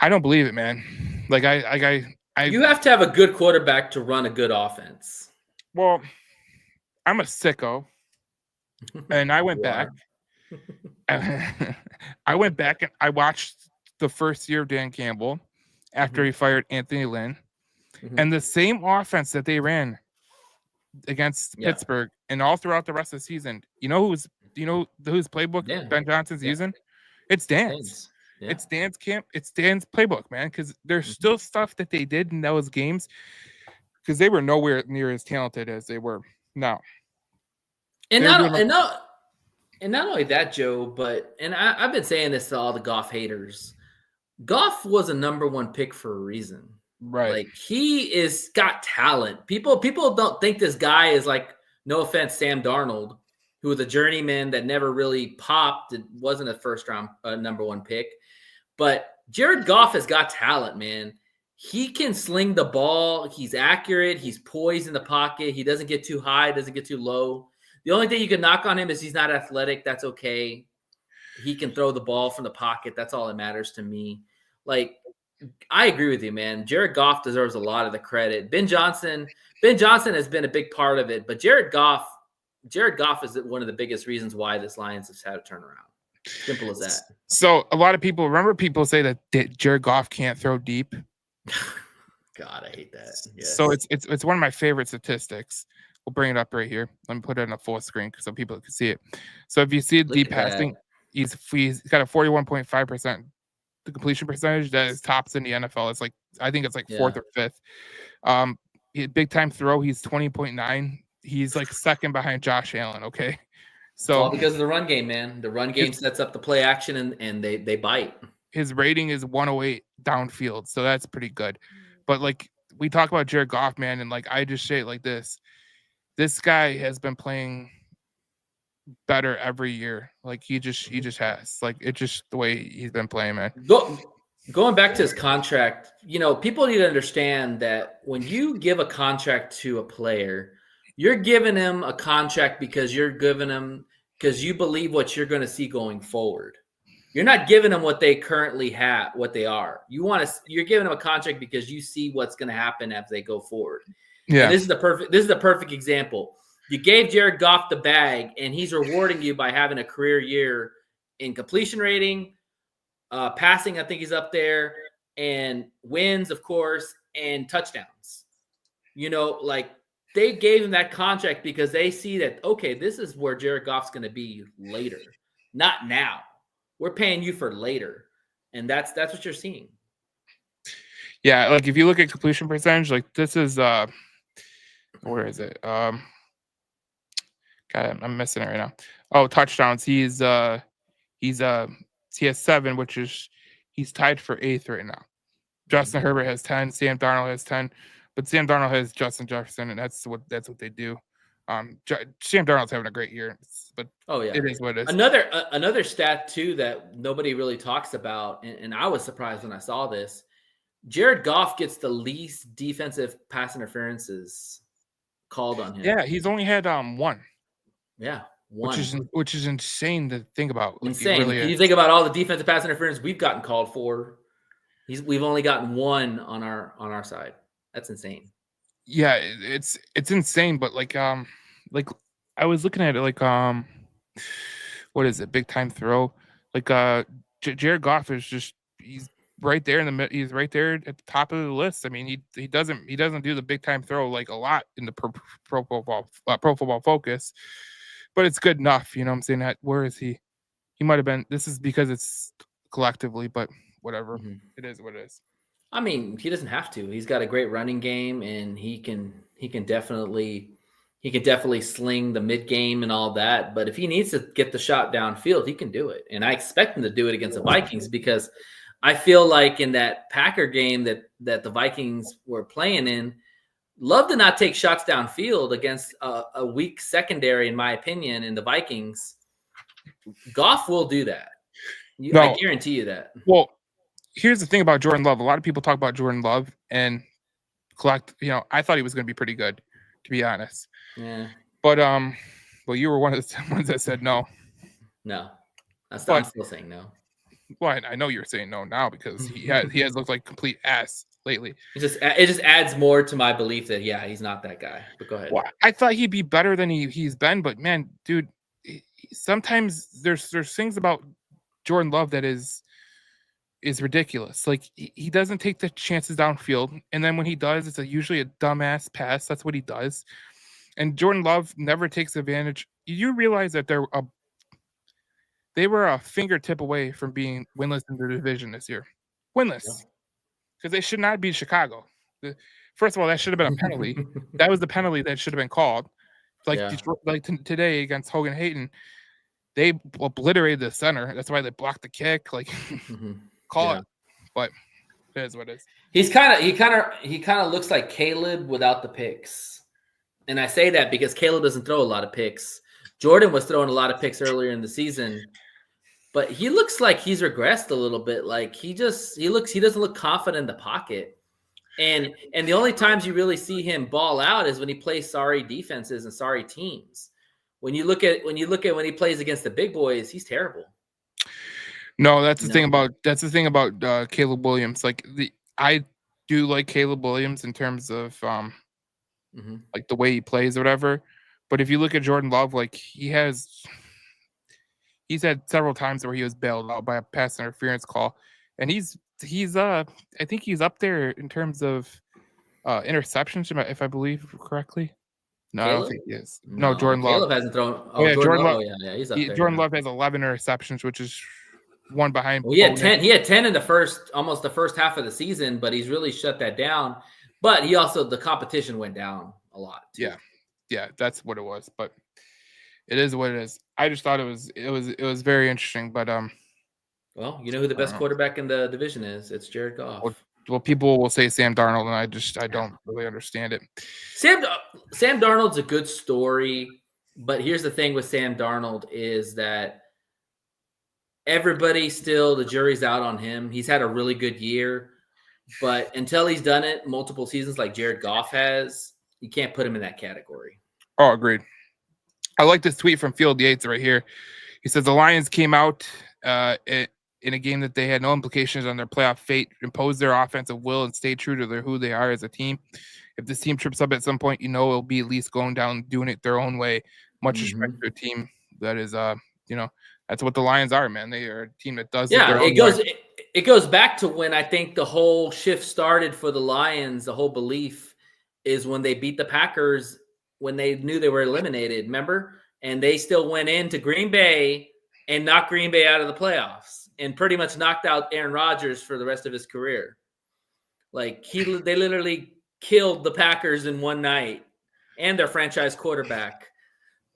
I don't believe it, man. Like you have to have a good quarterback to run a good offense. Well, I'm a sicko, and I went back. I went back and I watched the first year of Dan Campbell after he fired Anthony Lynn, and the same offense that they ran against Pittsburgh and all throughout the rest of the season. You know whose playbook Ben Johnson's using? It's Dan's. Yeah. It's Dan's camp. It's Dan's playbook, man. Because there's still stuff that they did in those games because they were nowhere near as talented as they were now. And not only that, Joe, but I've been saying this to all the Goff haters. Goff was a number 1 pick for a reason. Right. Like he is got talent. People don't think this guy is like, no offense, Sam Darnold, who was a journeyman that never really popped. It wasn't a first round number 1 pick. But Jared Goff has got talent, man. He can sling the ball. He's accurate. He's poised in the pocket. He doesn't get too high, doesn't get too low. The only thing you can knock on him is he's not athletic. That's okay. He can throw the ball from the pocket. That's all that matters to me. Like, I agree with you, man. Jared Goff deserves a lot of the credit. Ben Johnson has been a big part of it, but Jared Goff Jared Goff is one of the biggest reasons why this Lions has had a turnaround. Simple as that. So a lot of people say that Jared Goff can't throw deep. God, I hate that. Yes. So it's one of my favorite statistics. We'll bring it up right here. Let me put it on a full screen so people can see it. So if you see deep passing, he's got a 41.5% the completion percentage. That is tops in the NFL. It's like I think it's like fourth or fifth. Big time throw, he's 20.9. He's like second behind Josh Allen. Okay. So all because of the run game, man. The run game sets up the play action and they bite. His rating is 108 downfield, so that's pretty good. But like we talk about Jared Goff, man, and like I just say it like this. This guy has been playing better every year. Like he just has. Like it's just the way he's been playing, man. Going back to his contract, people need to understand that when you give a contract to a player, you're giving him a contract because you believe what you're going to see going forward. You're not giving them what they currently have, what they are. You're giving them a contract because you see what's going to happen as they go forward. Yeah. And this is the perfect example. You gave Jared Goff the bag, and he's rewarding you by having a career year in completion rating, passing. I think he's up there, and wins, of course, and touchdowns. They gave him that contract because they see that, okay, this is where Jared Goff's going to be later, not now. We're paying you for later, and that's what you're seeing. Yeah, like if you look at completion percentage, like this is where is it? God, I'm missing it right now. Oh, touchdowns. He has 7, which is he's tied for 8th right now. Justin Herbert has 10. Sam Darnold has 10, but Sam Darnold has Justin Jefferson, and that's what they do. Sam Darnold's having a great year, but it is what it is. Another stat too that nobody really talks about, and I was surprised when I saw this. Jared Goff gets the least defensive pass interferences called on him. Yeah, he's only had 1. Yeah, 1. Which is insane to think about. Insane. Really you think about all the defensive pass interference we've gotten called for. We've only gotten 1 on our side. That's insane. Yeah, it's insane, but like I was looking at it like what is it? Big time throw. Like Jared Goff is just he's right there in the he's right there at the top of the list. I mean, he doesn't do the big time throw like a lot in the pro football focus, but it's good enough. You know what I'm saying? That where is he? He might have been. This is because it's collectively, but whatever. Mm-hmm. It is what it is. I mean, he doesn't have to. He's got a great running game, and he can definitely sling the mid game and all that. But if he needs to get the shot downfield, he can do it. And I expect him to do it against the Vikings because I feel like in that Packer game that the Vikings were playing in, Love to not take shots downfield against a weak secondary, in my opinion, in the Vikings. Goff will do that. I guarantee you that. Well, here's the thing about Jordan Love. A lot of people talk about Jordan Love and I thought he was going to be pretty good, to be honest. Yeah. But well, you were one of the ones that said no. No, I'm still saying no. Well, I know you're saying no now because he has looked like complete ass lately. It just adds more to my belief that he's not that guy. But go ahead. Well, I thought he'd be better than he's been, but man, dude, sometimes there's things about Jordan Love that is ridiculous. Like he doesn't take the chances downfield, and then when he does, it's usually a dumbass pass. That's what he does. And Jordan Love never takes advantage. You realize that they were a fingertip away from being winless in their division this year. Winless. Because they should not beat Chicago. First of all, that should have been a penalty. That was the penalty that should have been called. Today against Hogan Hayton, they obliterated the center. That's why they blocked the kick. Call it. But it is what it is. He kind of looks like Caleb without the picks. And I say that because Caleb doesn't throw a lot of picks. Jordan was throwing a lot of picks earlier in the season, but he looks like he's regressed a little bit. Like he doesn't look confident in the pocket. And the only times you really see him ball out is when he plays sorry defenses and sorry teams. When you look at when he plays against the big boys, he's terrible. No, that's the thing about Caleb Williams. Like I do like Caleb Williams in terms of like the way he plays or whatever. But if you look at Jordan Love, like he's had several times where he was bailed out by a pass interference call, and he's I think he's up there in terms of interceptions, if I believe correctly. No, I don't Caleb? think he is. No, Jordan Love. Caleb hasn't thrown. Oh, yeah, Jordan Love. Oh, yeah, he's up there. Jordan yeah. Love has 11 interceptions, which is one behind. Well, he had 10. He had 10 in almost the first half of the season, but he's really shut that down. But he also, the competition went down a lot. Too. Yeah, that's what it was. But it is what it is. I just thought it was very interesting. But well, you know who the best quarterback in the division is? It's Jared Goff. Well, people will say Sam Darnold, and I don't really understand it. Sam Darnold's a good story, but here's the thing with Sam Darnold is that everybody still, the jury's out on him. He's had a really good year, but until he's done it multiple seasons like Jared Goff has, you can't put him in that category. Oh, agreed. I like this tweet from Field Yates right here. He says the Lions came out in a game that they had no implications on their playoff fate, imposed their offensive will, and stayed true to who they are as a team. If this team trips up at some point, it'll be at least going down, doing it their own way. Much respect to a team that is, that's what the Lions are, man. They are a team that does. Yeah, it goes back to when I think the whole shift started for the Lions. The whole belief is when they beat the Packers when they knew they were eliminated. Remember, and they still went into Green Bay and knocked Green Bay out of the playoffs. And pretty much knocked out Aaron Rodgers for the rest of his career. Like they literally killed the Packers in one night and their franchise quarterback.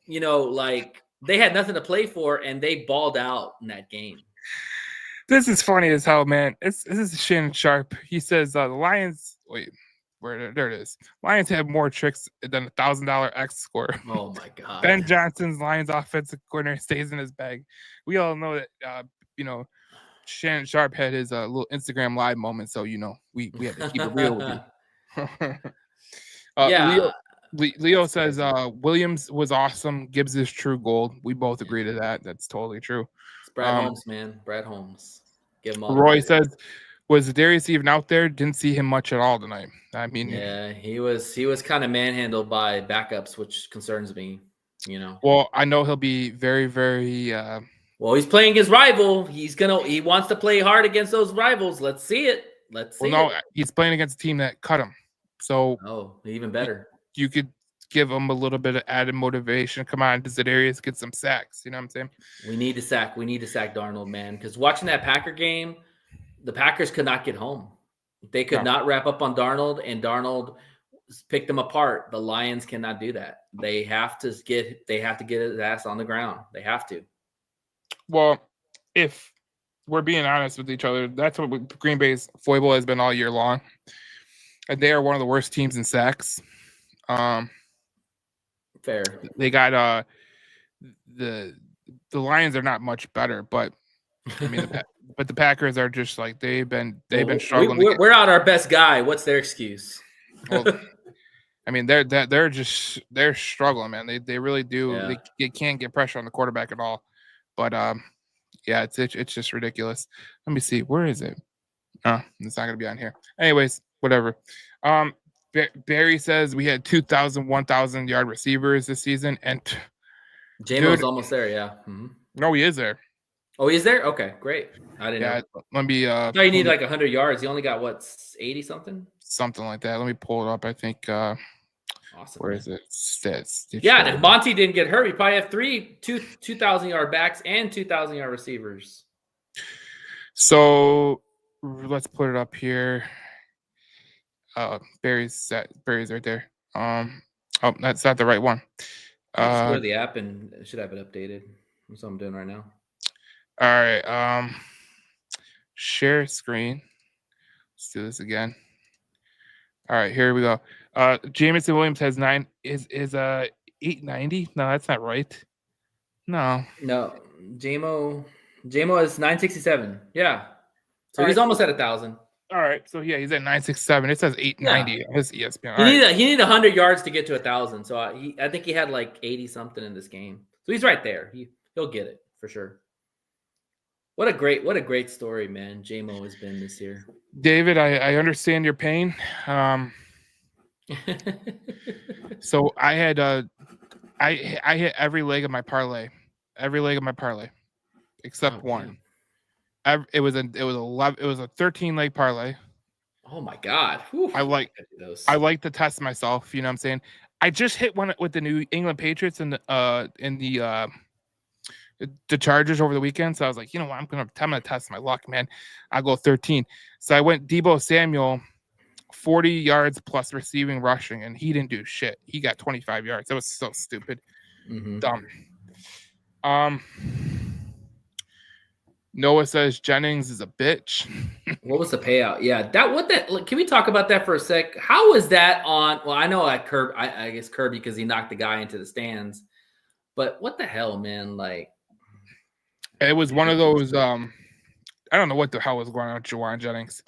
Like they had nothing to play for and they balled out in that game. This is funny as hell, man. This is Shannon Sharp. He says the Lions. Wait, there it is. Lions have more tricks than $1,000 X score. Oh my God. Ben Johnson's Lions offensive coordinator stays in his bag. We all know that. Shannon Sharp had his little Instagram live moment, so we had to keep it real with you. Leo says Williams was awesome. Gibbs is true gold. We both agree to that. That's totally true. It's Brad Holmes, man. Brad Holmes. Give him all. Roy says, was Darius even out there? Didn't see him much at all tonight. I mean, yeah, he was kind of manhandled by backups, which concerns me. Well, I know he'll be very, very. Well, he's playing his rival. He wants to play hard against those rivals. Let's see it. He's playing against a team that cut him. So even better. You could give him a little bit of added motivation. Come on, does Darius get some sacks? You know what I'm saying? We need to sack Darnold, man. Because watching that Packer game, the Packers could not get home. They could not wrap up on Darnold, and Darnold picked them apart. The Lions cannot do that. They have to get his ass on the ground. They have to. Well, if we're being honest with each other, that's what Green Bay's foible has been all year long. And they are one of the worst teams in sacks. Fair. They got the Lions are not much better, but I mean, but the Packers are just like they've been struggling. We're out our best guy. What's their excuse? Well, I mean, they're struggling, man. They really do. Yeah. They can't get pressure on the quarterback at all. But yeah, it's just ridiculous. Let me see. Where is it? Oh, it's not gonna be on here. Anyways, whatever. Barry says we had 2,000, 1,000 yard receivers this season, and J-Mo's almost there. Yeah. Mm-hmm. No, he is there. Oh, he's there. Okay, great. I didn't know. Let me. I thought you need like 100 yards. He only got 80 something. Something like that. Let me pull it up. I think. Awesome. Where is it? Stats. Yeah, and if Monty didn't get hurt, we probably have 2,000 yard backs and 2,000 yard receivers. So let's put it up here. Barry's right there. Oh, that's not the right one. Just go to the app and it should have it updated. That's what I'm doing right now. All right. Share screen. Let's do this again. All right, here we go. Jameson Williams has 890. No, that's not right. No, JMO is 967. Yeah, so he's almost at 1,000. All right, so yeah, he's at 967. It says 890 on his ESPN. He need 100 yards to get to 1,000. So I think he had like 80 something in this game. So he's right there. He'll get it for sure. What a great story, man. JMO has been this year. David, I understand your pain. So I had I hit every leg of my parlay, except Oh, one. damn. It was a 13 leg parlay. Oh my God. Whew. I like those. I like to test myself. You know what I'm saying? I just hit one with the New England Patriots in the Chargers over the weekend. So I was like, you know what? I'm gonna test my luck, man. I'll go 13. So I went Debo Samuel, 40 yards plus receiving rushing, and he didn't do shit. He got 25 yards. That was so stupid. Mhm. Dumb. Noah says Jennings is a bitch. What was the payout? Yeah, can we talk about that for a sec? How was that on? Well, I know I guess Kirby because he knocked the guy into the stands. But what the hell, man? Like, It was one of those. I don't know what the hell was going on with Jauan Jennings.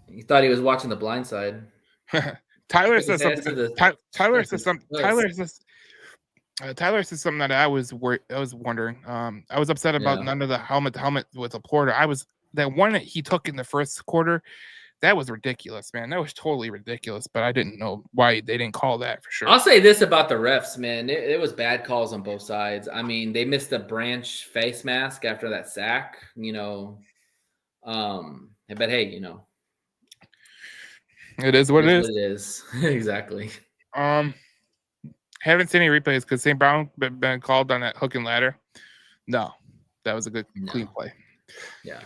he thought he was watching The Blind Side. Tyler Put his says hands something. to the- Tyler says something. Nice. Tyler says something that I was wondering. I was upset about Yeah. none of the helmet with a Porter. That one that he took in the first quarter. That was ridiculous, man. That was totally ridiculous. But I didn't know why they didn't call that for sure. I'll say this about the refs, man. It was bad calls on both sides. I mean, they missed a Branch face mask after that sack, but hey, It is what it is. What it is. Exactly. Haven't seen any replays because St. Brown been called on that hook and ladder. No, that was a good clean play. Yeah.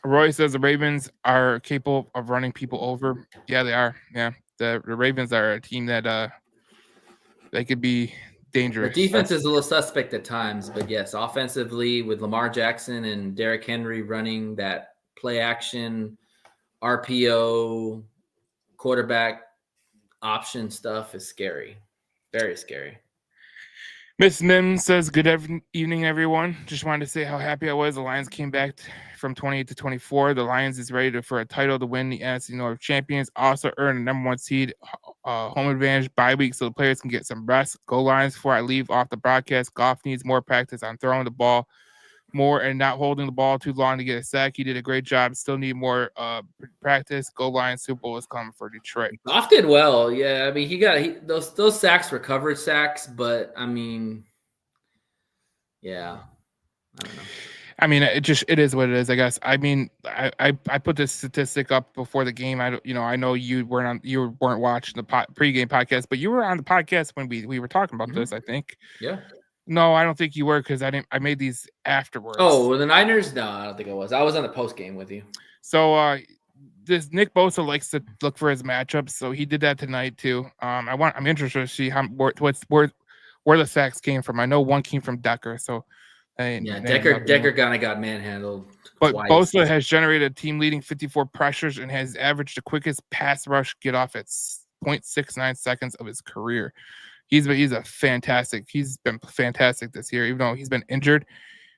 Roy says the Ravens are capable of running people over. Yeah, they are. Yeah, the Ravens are a team that they could be dangerous. The defense is a little suspect at times, but yes, offensively with Lamar Jackson and Derrick Henry running that play action, RPO, quarterback option stuff is scary. Very scary. Miss Mims says, good evening, everyone. Just wanted to say how happy I was. The Lions came back from 28 to 24. The Lions is ready for a title to win the NFC North Champions. Also earn a number one seed, home advantage bye week so the players can get some rest. Go Lions before I leave off the broadcast. Goff needs more practice on throwing the ball more and not holding the ball too long to get a sack. He did a great job. Still need more practice. Go Lions. Super Bowl is coming for Detroit. Goff did well. Yeah, I mean, those sacks were coverage sacks, but I mean, yeah, I don't know. I mean, it is what it is, I guess. I mean, I put this statistic up before the game. I know you weren't watching the pregame podcast, but you were on the podcast when we were talking about this, I think. Yeah. No, I don't think you were because I made these afterwards. Oh, the Niners? No, I don't think I was. I was on the post game with you. So this Nick Bosa likes to look for his matchups, so he did that tonight too. I'm interested to see where the sacks came from. I know one came from Decker, so Decker kind of got manhandled. But twice. Bosa has generated a team leading 54 pressures and has averaged the quickest pass rush get off at 0.69 seconds of his career. He's been fantastic this year, even though he's been injured.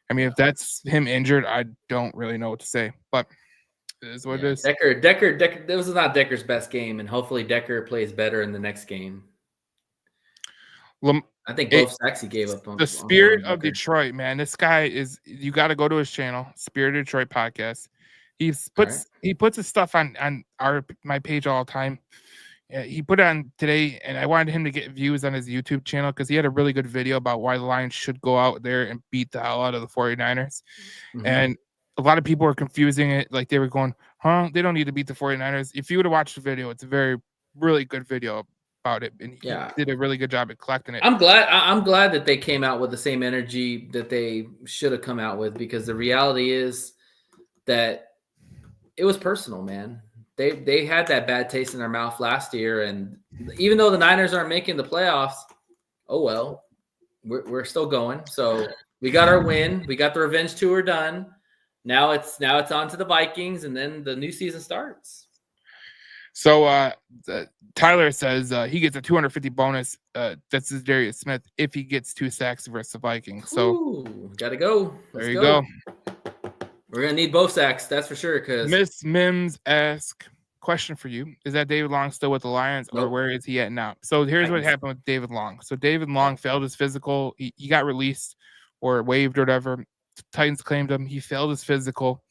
I mean, if that's him injured, I don't really know what to say, but it is what it is. Decker, this is not Decker's best game, and hopefully Decker plays better in the next game. I think both sacks he gave up on the Spirit of Detroit, man. This guy is, you got to go to his channel, Spirit of Detroit podcast. He puts his stuff on my page all the time. He put it on today, and I wanted him to get views on his YouTube channel because he had a really good video about why the Lions should go out there and beat the hell out of the 49ers. Mm-hmm. And a lot of people were confusing it. Like they were going, they don't need to beat the 49ers. If you would have watched the video, it's a really good video about it. And he did a really good job at collecting it. I'm glad that they came out with the same energy that they should have come out with, because the reality is that it was personal, man. They had that bad taste in their mouth last year, and even though the Niners aren't making the playoffs, oh well, we're still going. So we got our win, we got the revenge tour done. Now it's on to the Vikings, and then the new season starts. So Tyler says he gets a 250 bonus. That's his Darius Smith if he gets 2 sacks versus the Vikings. So gotta go. There you go. We're gonna need both sacks, that's for sure. Because Miss Mims asks, question for you: is that David Long still with the Lions, or where is he at now? So here's what happened with David Long. So David Long failed his physical. He got released or waived or whatever. Titans claimed him. He failed his physical.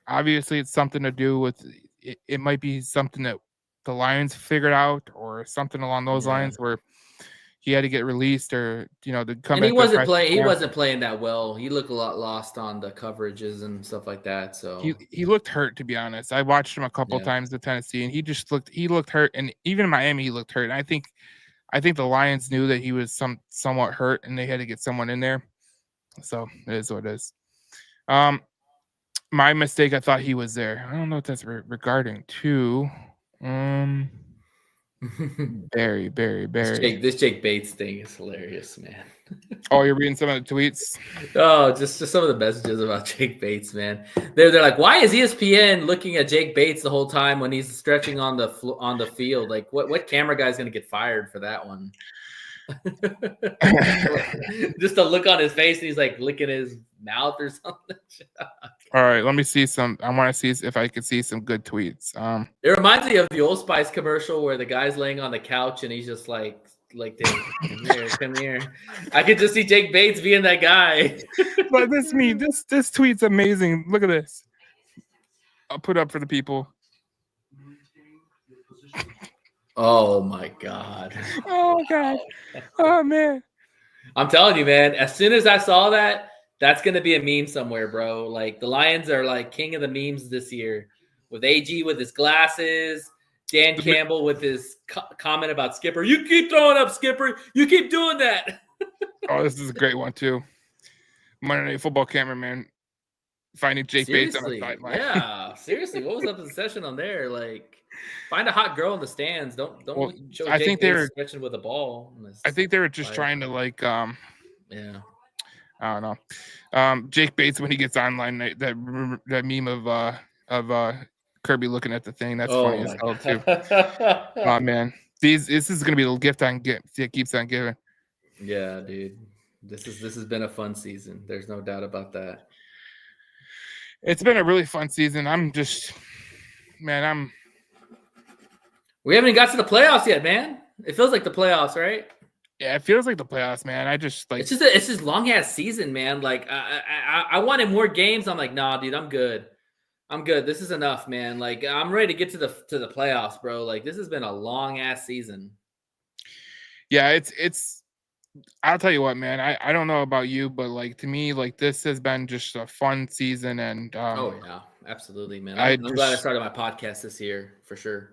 Obviously, it's something to do with it might be something that the Lions figured out or something along those lines where he had to get released or to come And back. he wasn't playing. He wasn't playing that well. He looked a lot lost on the coverages and stuff like that. So He looked hurt, to be honest. I watched him a couple times with Tennessee, and he looked hurt, and even in Miami he looked hurt. And I think the Lions knew that he was somewhat hurt, and they had to get someone in there. So it is what it is. My mistake. I thought he was there. I don't know what that's regarding to. Barry. This Jake Bates thing is hilarious, man. Oh, you're reading some of the tweets? Oh, just some of the messages about Jake Bates, man. They're like, why is ESPN looking at Jake Bates the whole time when he's stretching on the field? Like, what camera guy's gonna get fired for that one? Just a look on his face, and he's like licking his mouth or something. All right, let me see some. I want to see if I can see some good tweets. It reminds me of the Old Spice commercial where the guy's laying on the couch and he's just like come here. I could just see Jake Bates being that guy. But this tweet's amazing. Look at this. I'll put up for the people. Oh my god. Oh god. Oh man. I'm telling you, man, as soon as I saw that, that's going to be a meme somewhere, bro. Like, the Lions are like king of the memes this year, with AG with his glasses, Dan Campbell with his comment about Skipper. You keep throwing up, Skipper. You keep doing that. Oh, this is a great one too. Monday Night Football cameraman finding Jake Bates on the sideline. Yeah, seriously. What was up in the session on there? Like, find a hot girl in the stands. Don't show Jake Bates stretching with a ball. I think they were just trying to yeah. I don't know. Jake Bates when he gets online, that meme of Kirby looking at the thing. That's funny as hell too. Oh man, this is gonna be the gift that keeps on giving. Yeah, dude. This has been a fun season. There's no doubt about that. It's been a really fun season. We haven't even got to the playoffs yet, man. It feels like the playoffs, right? Yeah, it feels like the playoffs, man. I just like it's just long ass season, man. Like I wanted more games. I'm like, nah, dude, I'm good. This is enough, man. Like, I'm ready to get to the playoffs, bro. Like, this has been a long ass season. Yeah, it's. I'll tell you what, man. I don't know about you, but like to me, like this has been just a fun season, and oh yeah, absolutely, man. I'm glad I started my podcast this year for sure.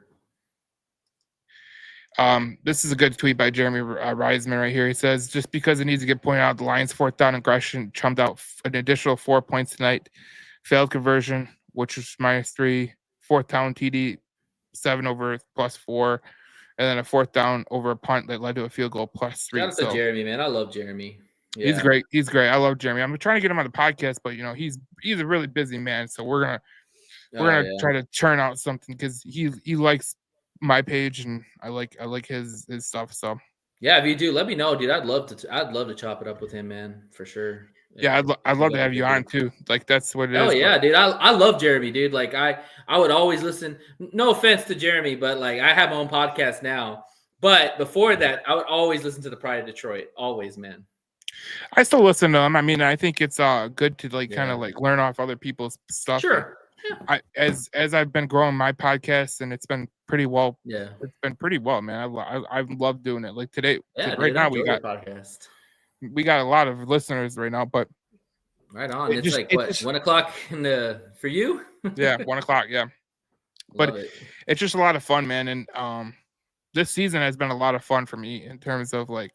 This is a good tweet by Jeremy Reisman right here. He says, just because it needs to get pointed out, the Lions' fourth down aggression chumped out an additional 4 points tonight. Failed conversion, which was -3. Fourth down TD, 7 over +4. And then a fourth down over a punt that led to a field goal +3. Shout out to Jeremy, man. I love Jeremy. Yeah. He's great. I love Jeremy. I'm trying to get him on the podcast, but he's a really busy man. So we're gonna try to churn out something because he likes my page and I like his stuff. So yeah, if you do, let me know, dude. I'd love to chop it up with him, man, for sure. Yeah, I'd love to have you on too. Like that's what it is. Oh yeah, dude. I love Jeremy, dude. Like I would always listen. No offense to Jeremy, but like I have my own podcast now. But before that, I would always listen to the Pride of Detroit. Always, man. I still listen to them. I mean, I think it's good to kind of like learn off other people's stuff. Sure. Yeah. As I've been growing my podcast, and it's been pretty well. Yeah, it's been pretty well, man. I love doing it. Like today, right now we got podcast. We got a lot of listeners right now, but right on. It's like 1 o'clock for you. Yeah, 1 o'clock. Yeah, but it's just a lot of fun, man. And this season has been a lot of fun for me in terms of like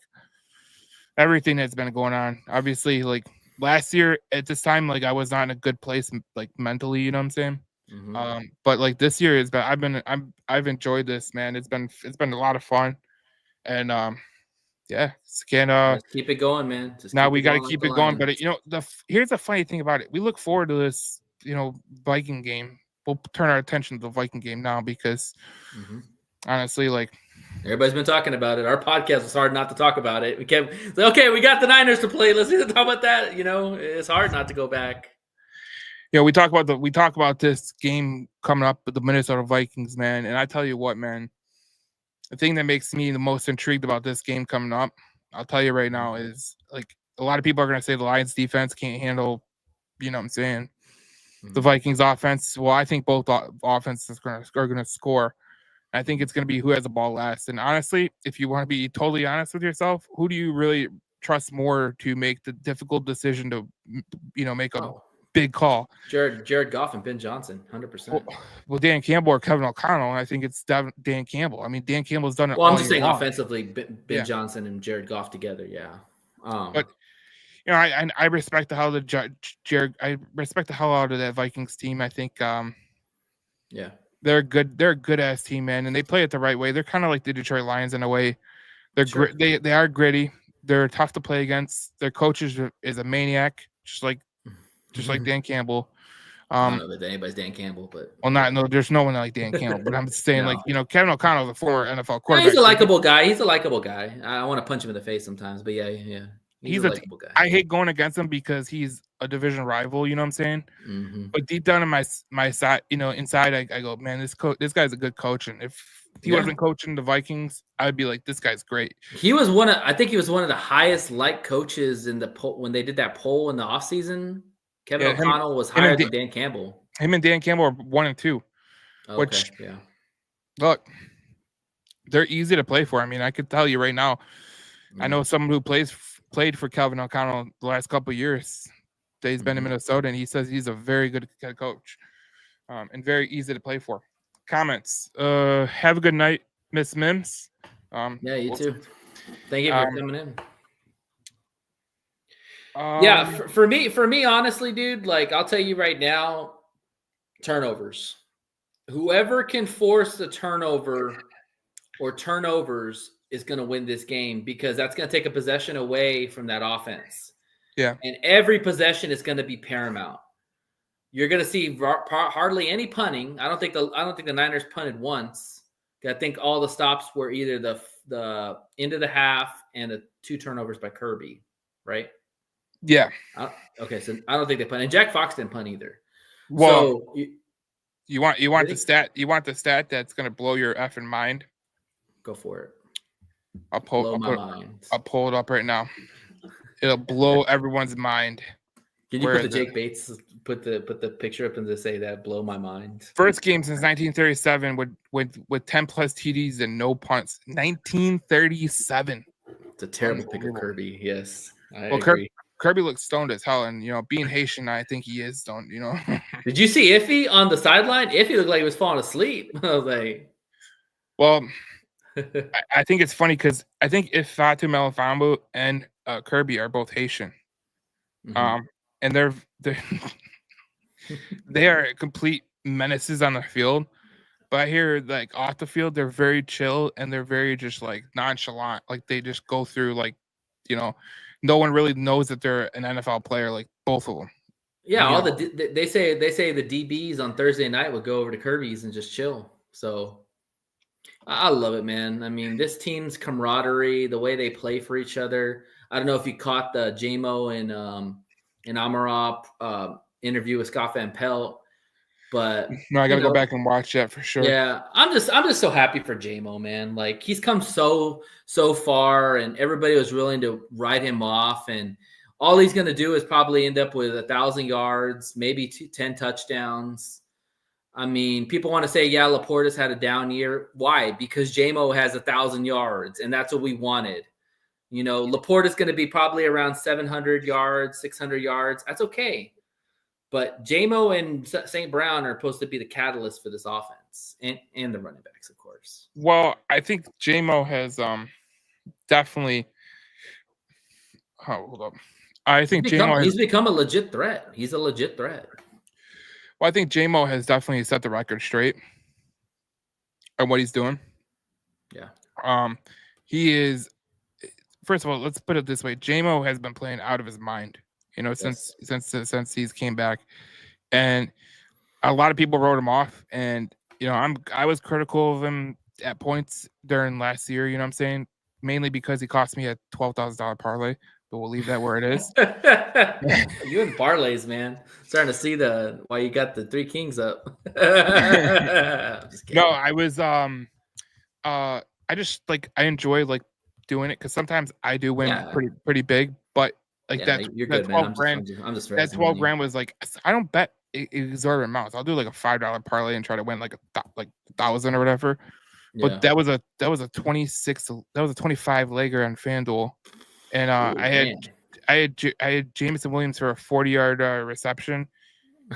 everything that's been going on. Obviously, like last year at this time, like I was not in a good place, like mentally. You know what I'm saying? Mm-hmm. But like this year has been. I've enjoyed this, man. It's been a lot of fun, and yeah, let's keep it going, man. Now we got to keep it going. But here's the funny thing about it. We look forward to this, Viking game. We'll turn our attention to the Viking game now because honestly, like everybody's been talking about it. Our podcast was hard not to talk about it. We kept okay. We got the Niners to play. Let's talk about that. It's hard not to go back. We talk about this game coming up with the Minnesota Vikings, man. And I tell you what, man. The thing that makes me the most intrigued about this game coming up, I'll tell you right now, is like a lot of people are going to say the Lions defense can't handle, you know what I'm saying, the Vikings offense. Well, I think both offenses are going to score. I think it's going to be who has the ball last. And honestly, if you want to be totally honest with yourself, who do you really trust more to make the difficult decision to, make a big call? Jared Goff and Ben Johnson, 100%. Well, Dan Campbell or Kevin O'Connell, I think it's Dan Campbell. I mean, Dan Campbell's done it. Well, I'm just saying long. offensively, Ben Johnson and Jared Goff together, yeah. But I respect the hell out of I respect the hell out of that Vikings team. I think, yeah, they're good. They're a good ass team, man, and they play it the right way. They're kind of like the Detroit Lions in a way. They're they are gritty. They're tough to play against. Their coach is a maniac, just like Dan Campbell. I don't know that anybody's Dan Campbell, but there's no one like Dan Campbell. But I'm just saying, Kevin O'Connell is a former NFL quarterback. Yeah, he's a likable guy. I want to punch him in the face sometimes, but yeah. He's a likable guy. I hate going against him because he's a division rival. You know what I'm saying? Mm-hmm. But deep down in my side, inside, I go, man, this guy's a good coach, and if he wasn't coaching the Vikings, I'd be like, this guy's great. I think he was one of the highest liked coaches in the poll when they did that poll in the offseason. Kevin O'Connell was higher than Dan Campbell. Him and Dan Campbell are 1 and 2. Which, look, they're easy to play for. I mean, I could tell you right now, I know someone who played for Kevin O'Connell the last couple of years. He's been in Minnesota, and he says he's a very good head coach, and very easy to play for. Comments. Have a good night, Miss Mims. Yeah, you too. Thank you for coming in. For me, honestly, dude, like I'll tell you right now, turnovers. Whoever can force the turnover or turnovers is going to win this game, because that's going to take a possession away from that offense. Yeah. And every possession is going to be paramount. You're going to see hardly any punting. I don't think the Niners punted once. I think all the stops were either the end of the half and the 2 turnovers by Kirby, right? Yeah. Okay, so I don't think they punted. And Jack Fox didn't punt either. Well, so, you want the stat? You want the stat that's going to blow your effing mind? Go for it. I'll pull it up right now. It'll blow everyone's mind. Can you put the Jake Bates, put the picture up and just say that blow my mind? First game since 1937 with 10 plus TDs and no punts. 1937. It's a terrible pick of Kirby. Yes, I agree. Kirby looks stoned as hell, and being Haitian, I think he is stoned. Did you see Iffy on the sideline? Iffy looked like he was falling asleep. I was like, well, I think it's funny because I think Ifeatu Melifonwu and Kirby are both Haitian. Mm-hmm. And they're they are complete menaces on the field. But I hear like off the field, they're very chill and they're very just like nonchalant. Like they just go through no one really knows that they're an NFL player. Like both of them. Yeah, they say the DBs on Thursday night would go over to Kirby's and just chill. So I love it, man. I mean, this team's camaraderie, the way they play for each other. I don't know if you caught the JMO and Amarov interview with Scott Van Pelt, but no, I got to go back and watch that for sure. Yeah, I'm just so happy for JMO, man. Like he's come so far, and everybody was willing to write him off, and all he's going to do is probably end up with 1,000 yards, maybe 10 touchdowns. I mean, people want to say, yeah, Laporta's had a down year. Why? Because JMO has 1,000 yards, and that's what we wanted. Laporta's going to be probably around 700 yards, 600 yards. That's okay. But JMO and St. Brown are supposed to be the catalyst for this offense and the running backs, of course. Well, I think JMO has definitely – hold up. I think he's become a legit threat. He's a legit threat. Well, I think JMO has definitely set the record straight on what he's doing. Yeah. He is – first of all, let's put it this way. JMO has been playing out of his mind, since he's came back. And a lot of people wrote him off. And, I was critical of him at points during last year, you know what I'm saying? Mainly because he cost me a $12,000 parlay. But we'll leave that where it is. You and parlays, man. Starting to see why you got the 3 Kings up. No, I was I just I enjoy doing it because sometimes I do win pretty big, but you're good, man. I'm just that 12 grand was I don't bet exorbitant amounts. I'll do a $5 parlay and try to win 1,000 or whatever. But that was a 26 that was a 25 legger on FanDuel, and I had Jameson Williams for a 40-yard reception,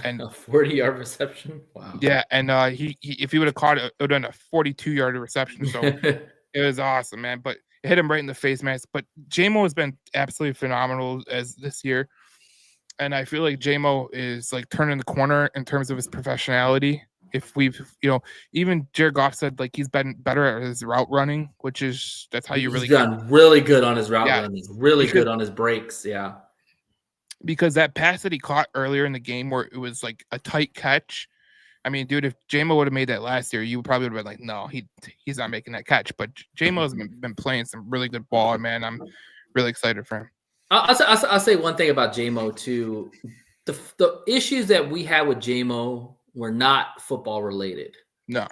and a 40-yard reception. Wow. yeah, and he if he would have caught it, it would have been a 42-yard reception. So it was awesome, man. But it hit him right in the face, man. But JMO has been absolutely phenomenal as this year, and I feel like JMO is like turning the corner in terms of his professionality. If we've, even Jared Goff said like he's been better at his route running, that's how you really he's done really good on his route running, really good on his breaks. Yeah. Because that pass that he caught earlier in the game where it was like a tight catch. I mean, dude, if JMO would have made that last year, you probably would have been like, no, he's not making that catch. But JMO's been playing some really good ball, man. I'm really excited for him. I'll say one thing about JMO too. The issues that we had with JMO were not football related. No.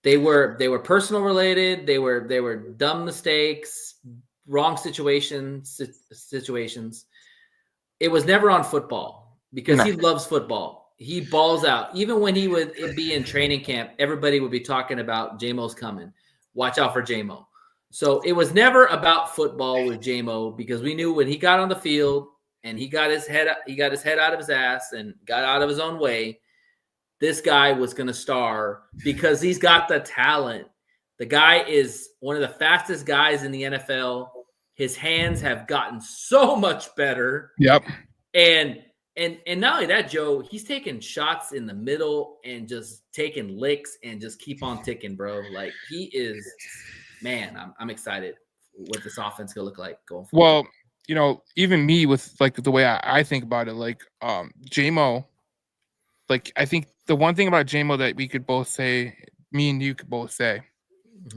They were personal related. They were dumb mistakes, wrong situations. It was never on football because he loves football. He balls out. Even when he would be in training camp, everybody would be talking about JMO's coming. Watch out for JMO. So it was never about football with JMO because we knew when he got on the field and he got his head out of his ass and got out of his own way, this guy was going to star because he's got the talent. The guy is one of the fastest guys in the NFL. His hands have gotten so much better. Yep. And not only that, Joe, he's taking shots in the middle and just taking licks and just keep on ticking, bro. Like he is, man, I'm excited what this offense gonna look like going forward. Well, even me with like the way I think about it, like JMO, like I think the one thing about JMO that we could both say, me and you could both say,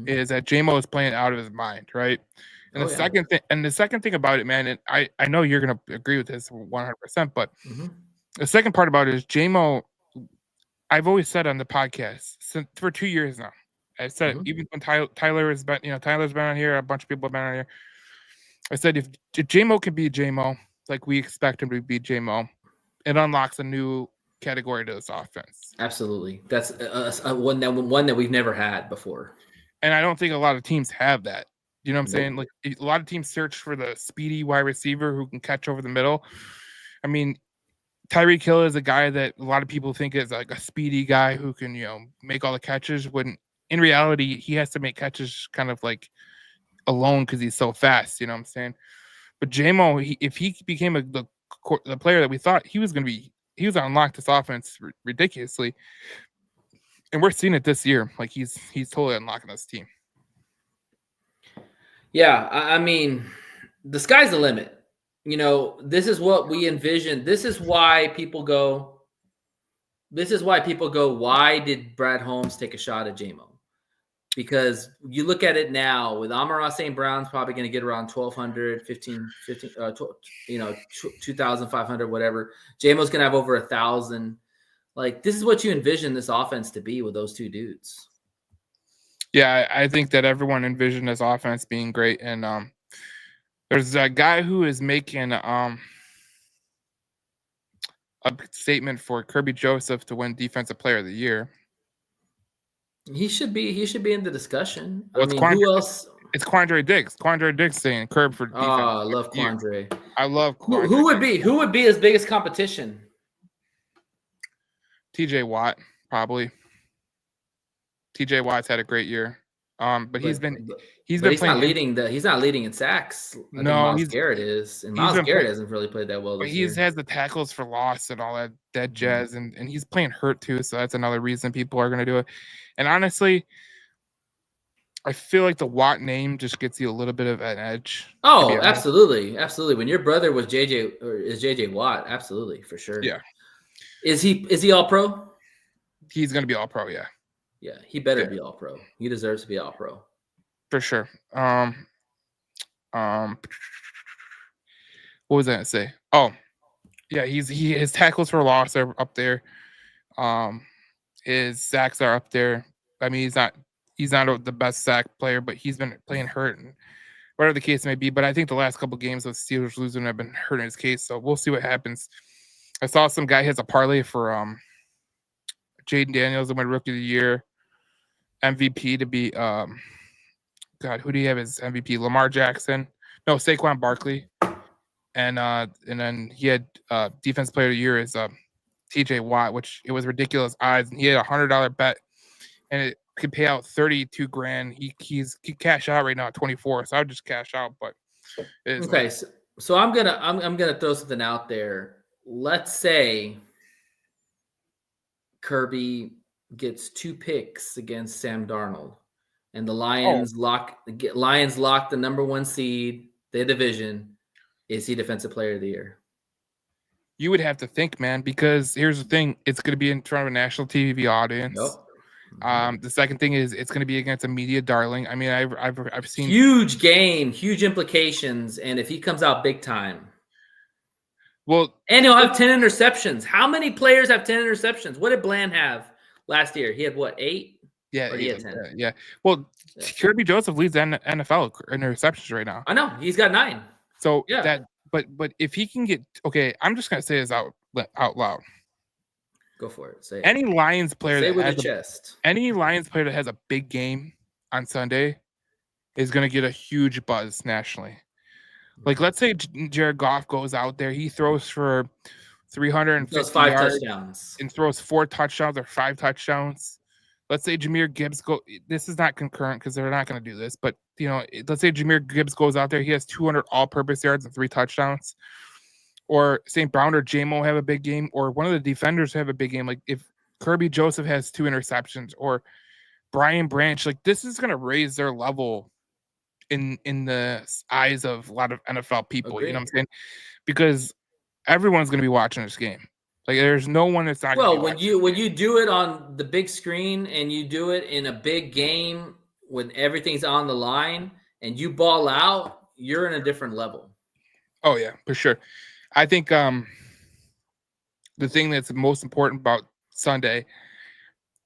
is that JMO is playing out of his mind, right? And the second thing about it, man, and I know you're gonna agree with this 100%, but the second part about it is JMO. I've always said on the podcast for 2 years now. I've said even when Tyler has been, Tyler's been on here, a bunch of people have been on here. I said if JMO can be JMO, like we expect him to be JMO, it unlocks a new category to this offense. Absolutely, that's one that we've never had before, and I don't think a lot of teams have that. You know what I'm saying? Like a lot of teams search for the speedy wide receiver who can catch over the middle. I mean, Tyreek Hill is a guy that a lot of people think is like a speedy guy who can, make all the catches. When in reality, he has to make catches kind of like alone because he's so fast. You know what I'm saying? But JMO, if he became the player that we thought he was going to be, he was going to unlock this offense ridiculously. And we're seeing it this year. Like he's totally unlocking this team. Yeah, I mean, the sky's the limit. This is what we envision. This is why people go, why did Brad Holmes take a shot at JMO? Because you look at it now with Amon-Ra St. Brown's probably going to get around 1,200, 2,500, whatever. JMO's going to have over 1,000. Like, this is what you envision this offense to be with those two dudes. Yeah, I think that everyone envisioned this offense being great. And there's a guy who is making a statement for Kirby Joseph to win Defensive Player of the Year. He should be in the discussion. Well, who else? It's Quandre Diggs. Quandre Diggs saying Curb for defense. Oh, I love Quandre. I love Quandre. Who would be his biggest competition? TJ Watt, probably. TJ Watt's had a great year. But he's not leading in sacks. I think Myles Garrett is. And Myles Garrett hasn't really played that well this year. He has the tackles for loss and all that jazz, and he's playing hurt too, so that's another reason people are gonna do it. And honestly, I feel like the Watt name just gets you a little bit of an edge. Oh, absolutely. Absolutely. When your brother was JJ Watt, absolutely, for sure. Yeah. Is he all pro? He's gonna be all pro, yeah. Yeah, he better be all pro. He deserves to be all pro. For sure. What was I gonna say? Oh, yeah, his tackles for loss are up there. His sacks are up there. I mean, he's not the best sack player, but he's been playing hurt and whatever the case may be. But I think the last couple of games with Steelers losing have been hurting his case. So we'll see what happens. I saw some guy has a parlay for Jaden Daniels and went Rookie of the Year. MVP to be God, who do you have as MVP? Lamar Jackson? No, Saquon Barkley. And then he had defense player of the year is TJ Watt, which it was ridiculous odds. And he had $100 bet and it could pay out 32 grand. He cash out right now at 24. So I would just cash out, but it's Okay, like, so I'm gonna throw something out there. Let's say Kirby gets 2 picks against Sam Darnold, and the Lions lock the #1 seed, their division. Is he defensive player of the year? you would have to think, man, because here's the thing: it's going to be in front of a national TV audience. Nope. The second thing is it's going to be against a media darling. I mean, I've seen Huge game, huge implications, and if he comes out big time, well, and he'll have 10 interceptions. How many players have 10 interceptions? What did Bland have last year? He had what, 8? yeah, Or he had 10? yeah. Well, Yeah. Kirby Joseph leads the NFL in interceptions right now. I know he's got 9. So Yeah. but if he can get I'm just gonna say this out loud. Go for it. Say it. Any Lions player Say it that with has your chest. any Lions player that has a big game on Sunday is gonna get a huge buzz nationally. Like, let's say Jared Goff goes out there, he throws for 350 Those 5 yards touchdowns. and throws 4 touchdowns or 5 touchdowns. Let's say Jahmyr Gibbs this is not concurrent because they're not going to do this, but let's say Jahmyr Gibbs goes out there, he has 200 all-purpose yards and 3 touchdowns. Or St. Brown or J-Mo have a big game, or one of the defenders have a big game. Like if Kirby Joseph has 2 interceptions, or Brian Branch, like this is going to raise their level in the eyes of a lot of NFL people. Agreed. You know what I'm saying? Because everyone's going to be watching this game. Like there's no one that's not. Well, when you do it on the big screen and you do it in a big game when everything's on the line and you ball out, you're in a different level. Oh yeah, for sure. I think the thing that's most important about Sunday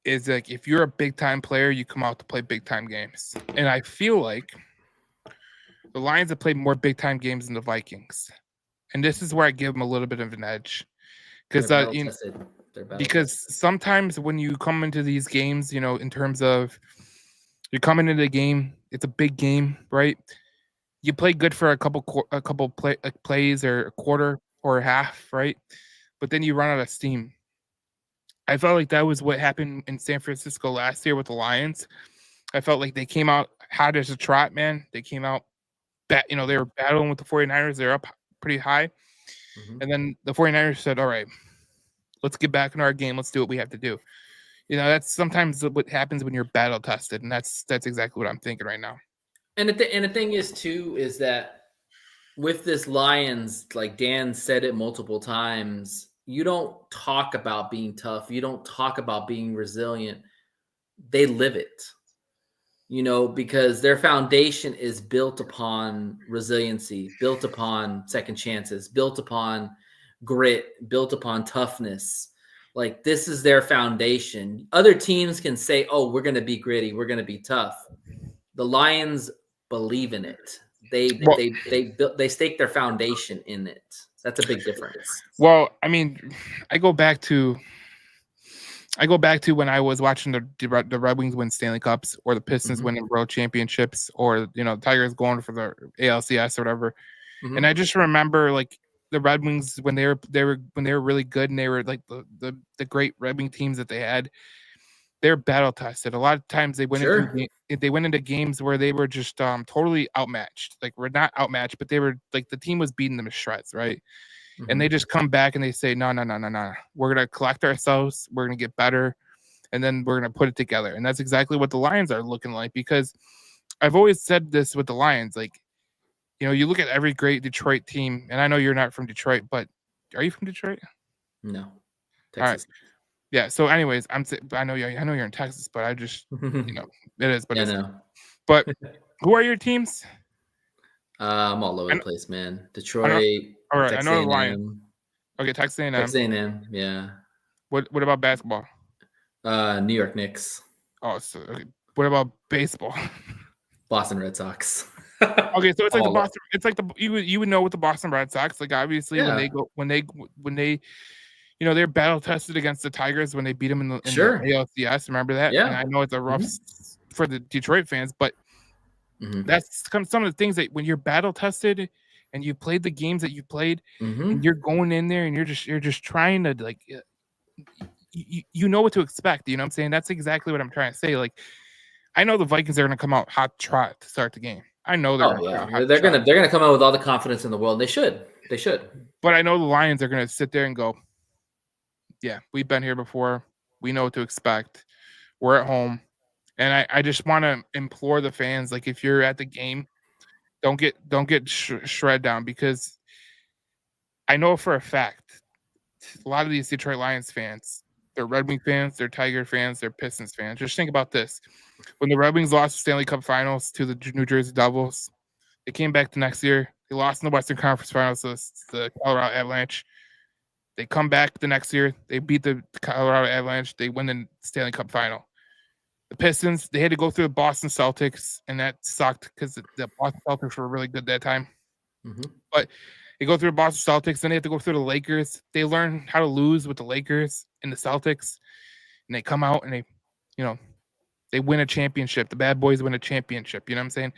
is like if you're a big time player, you come out to play big time games. And I feel like the Lions have played more big time games than the Vikings. And this is where I give them a little bit of an edge. Because sometimes when you come into these games, in terms of you're coming into the game, it's a big game, right? You play good for a couple plays or a quarter or a half, right? But then you run out of steam. I felt like that was what happened in San Francisco last year with the Lions. I felt like they came out hot as a trot, man. They came out, they were battling with the 49ers. They're up pretty high. Mm-hmm. And then the 49ers said, all right, let's get back in our game. Let's do what we have to do. That's sometimes what happens when you're battle tested. And that's exactly what I'm thinking right now. And the thing is, too, is that with this Lions, like Dan said it multiple times, you don't talk about being tough. You don't talk about being resilient. They live it, because their foundation is built upon resiliency, built upon second chances, built upon grit, built upon toughness. Like this is their foundation. Other teams can say, oh, we're going to be gritty. We're going to be tough. The Lions believe in it. They stake their foundation in it. That's a big difference. Well, I mean, I go back to when I was watching the Red Wings win Stanley Cups, or the Pistons winning World Championships, or the Tigers going for the ALCS or whatever. Mm-hmm. And I just remember like the Red Wings when they were really good, and they were like the great Red Wing teams that they had. They're battle tested. A lot of times they went into games where they were just totally outmatched. Like we're not outmatched, but they were like the team was beating them to shreds, right? Mm-hmm. And they just come back and they say, no. We're gonna collect ourselves. We're gonna get better, and then we're gonna put it together. And that's exactly what the Lions are looking like. Because I've always said this with the Lions, like you look at every great Detroit team, and I know you're not from Detroit, but are you from Detroit? No, Texas. All right. Yeah. So, anyways, I know you're in Texas, but I just it is. But but who are your teams? I'm all over the place, man. Detroit. All right, Texas I know the Lions. Okay, Texas A&M. Texas A&M. Yeah. What about basketball? New York Knicks. Oh, so okay. What about baseball? Boston Red Sox. Okay, so it's like the Boston. It's like you would know with the Boston Red Sox. Like obviously when they they're battle tested against the Tigers when they beat them in the Sure. ALCS. Remember that? Yeah. And I know it's a rough for the Detroit fans, but that's some of the things that when you're battle tested and you played the games that you played, and you're going in there and you're just trying to like, you know what to expect. You know what I'm saying? That's exactly what I'm trying to say. Like, I know the Vikings are going to come out hot trot to start the game. I know they're they're gonna come out with all the confidence in the world. They should. But I know the Lions are going to sit there and go, yeah, we've been here before. We know what to expect. We're at home. And I just want to implore the fans, like, if you're at the game, don't get shred down, because I know for a fact a lot of these Detroit Lions fans, they're Red Wing fans, they're Tiger fans, they're Pistons fans. Just think about this. When the Red Wings lost the Stanley Cup Finals to the New Jersey Devils, they came back the next year. They lost in the Western Conference Finals to the Colorado Avalanche. They come back the next year. They beat the Colorado Avalanche. They win the Stanley Cup Final. The Pistons, they had to go through the Boston Celtics, and that sucked because the Boston Celtics were really good that time. But they go through the Boston Celtics, then they have to go through the Lakers. They learn how to lose with the Lakers and the Celtics, and they come out and they win a championship. The bad boys win a championship. You know what I'm saying?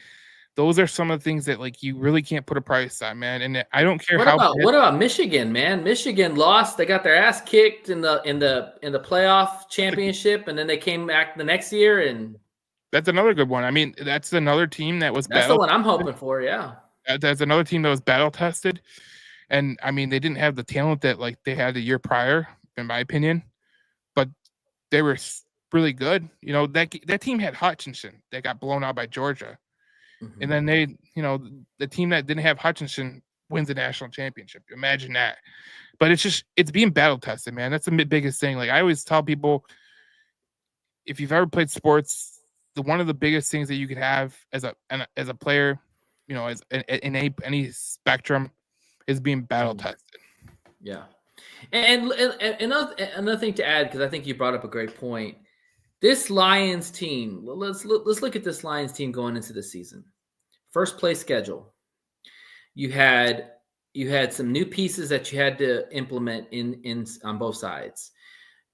Those are some of the things that, like, you really can't put a price on, man. And I don't care what about Michigan, man? Michigan lost. They got their ass kicked in the playoff championship, and then they came back the next year. And that's another good one. I mean, that's another team that was. That's the one I'm hoping for. Yeah, that's another team that was battle tested, and I mean, they didn't have the talent that like they had the year prior, in my opinion, but they were really good. That team had Hutchinson. They got blown out by Georgia. And then the team that didn't have Hutchinson wins the national championship. Imagine that. But it's being battle tested, man. That's the biggest thing. Like, I always tell people, if you've ever played sports, one of the biggest things that you could have as a player, as in any spectrum, is being battle tested. Yeah. And another thing to add, because I think you brought up a great point. This Lions team, let's look at this Lions team going into the season. First place schedule. You had some new pieces that you had to implement in on both sides.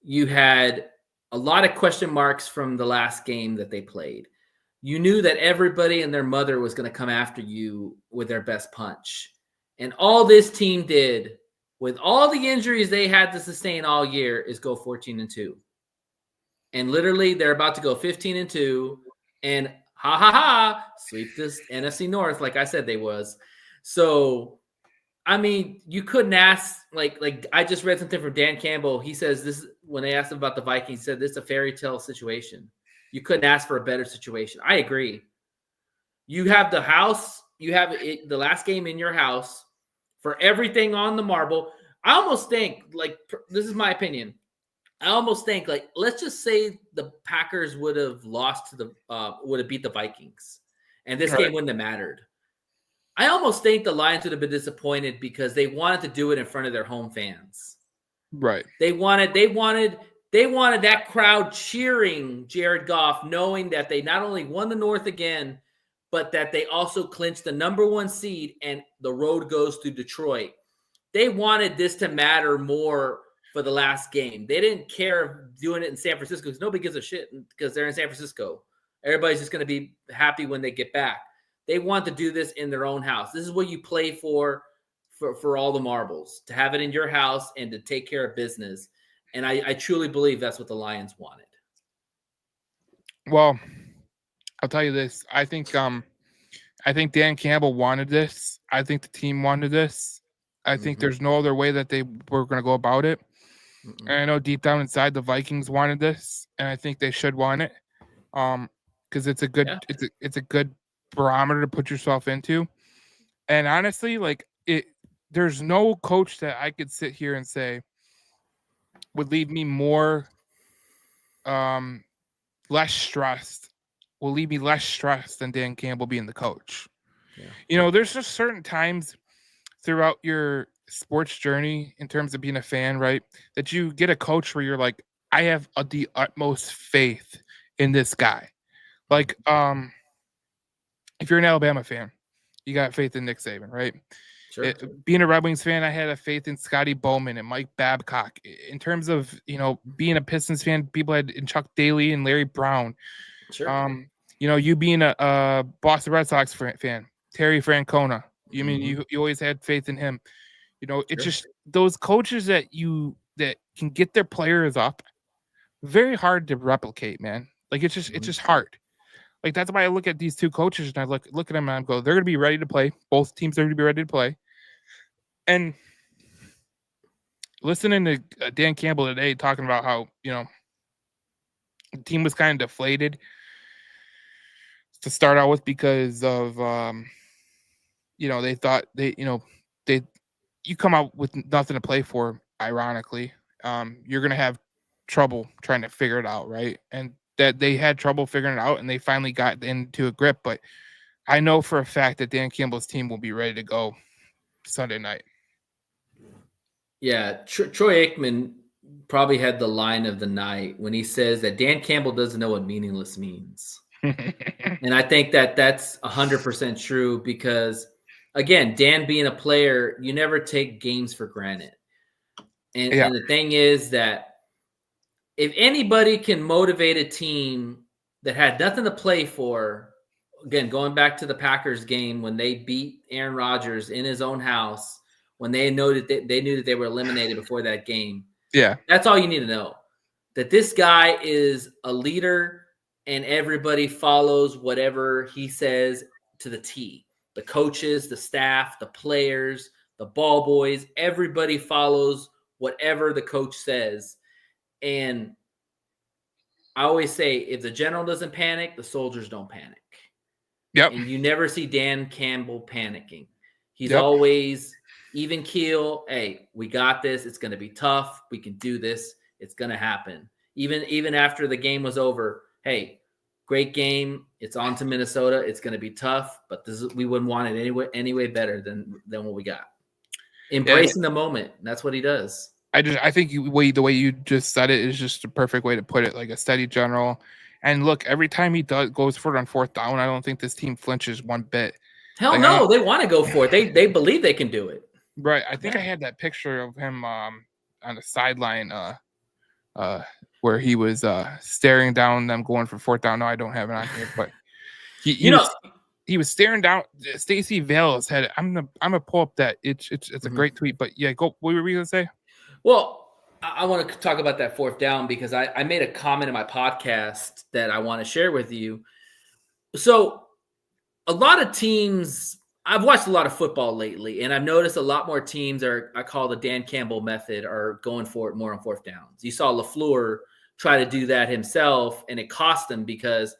You had a lot of question marks from the last game that they played. You knew that everybody and their mother was going to come after you with their best punch. And all this team did, with all the injuries they had to sustain all year, is go 14-2. And literally, they're about to go 15-2, and sweep this NFC North, like I said they was. So, I mean, you couldn't ask, like I just read something from Dan Campbell. He says this, when they asked him about the Vikings, he said this is a fairy tale situation. You couldn't ask for a better situation. I agree. You have the house, you have the last game in your house for everything on the marble. I almost think, like, this is my opinion, I almost think, like, let's just say the Packers would have lost to would have beat the Vikings, and this game wouldn't have mattered. I almost think the Lions would have been disappointed because they wanted to do it in front of their home fans. Right. They wanted that crowd cheering Jared Goff, knowing that they not only won the North again, but that they also clinched the number 1 seed, and the road goes to Detroit. They wanted this to matter more for the last game. They didn't care doing it in San Francisco because nobody gives a shit because they're in San Francisco. Everybody's just going to be happy when they get back. They want to do this in their own house. This is what you play for all the marbles, to have it in your house and to take care of business. And I truly believe that's what the Lions wanted. Well, I'll tell you this. I think Dan Campbell wanted this. I think the team wanted this. I think there's no other way that they were going to go about it. And I know deep down inside the Vikings wanted this, and I think they should want it, because it's a good it's a good barometer to put yourself into. And honestly, like, there's no coach that I could sit here and say would leave me more less stressed, will leave me less stressed than Dan Campbell being the coach. Yeah. There's just certain times throughout your sports journey, in terms of being a fan, right, that you get a coach where you're like, I have the utmost faith in this guy. Like, if you're an Alabama fan, you got faith in Nick Saban, right? Sure. Being a Red Wings fan, I had a faith in Scotty Bowman and Mike Babcock. In terms of, being a Pistons fan, people had in Chuck Daly and Larry Brown. Sure. You being a Boston Red Sox fan, Terry Francona. You mean Mhm. you always had faith in him. It's Sure. just those coaches that can get their players up, very hard to replicate, man. Like it's Mhm. just hard. Like that's why I look at these two coaches and I look at them and I go, they're gonna be ready to play. Both teams are gonna be ready to play. And listening to Dan Campbell today talking about how the team was kind of deflated to start out with because of they thought they you come out with nothing to play for, ironically, you're gonna have trouble trying to figure it out, right? And that they had trouble figuring it out and they finally got into a grip. But I know for a fact that Dan Campbell's team will be ready to go Sunday night. Yeah, Troy Aikman probably had the line of the night when he says that Dan Campbell doesn't know what meaningless means. And I think that that's 100% true because, again, Dan being a player, you never take games for granted. And, Yeah. and the thing is that if anybody can motivate a team that had nothing to play for, again, going back to the Packers game when they beat Aaron Rodgers in his own house, when they knew that they were eliminated before that game. Yeah. That's all you need to know. That this guy is a leader and everybody follows whatever he says to the T. The coaches, the staff, the players, the ball boys, everybody follows whatever the coach says. And I always say, if the general doesn't panic, the soldiers don't panic. Yep. And you never see Dan Campbell panicking. He's Yep. always even keel. Hey, we got this. It's going to be tough. We can do this. It's going to happen. Even after the game was over, hey, great game. It's on to Minnesota. It's going to be tough, but we wouldn't want it anyway better than what we got. Embracing the moment. That's what he does. I think the way you just said it is just a perfect way to put it, like a steady general. And look, every time he goes for it on fourth down, I don't think this team flinches one bit. Hell no, they want to go for it. They believe they can do it. Right. I think I had that picture of him on the sideline where he was staring down them going for fourth down. No, I don't have it on here, but he was staring down. Stacey Vales had. I'm gonna pull up that. It's a great tweet. But yeah, go. What were you gonna say? Well, I want to talk about that fourth down because I made a comment in my podcast that I want to share with you. So a lot of teams, I've watched a lot of football lately, and I've noticed a lot more teams I call the Dan Campbell method, are going for it more on fourth downs. You saw LaFleur try to do that himself, and it cost them because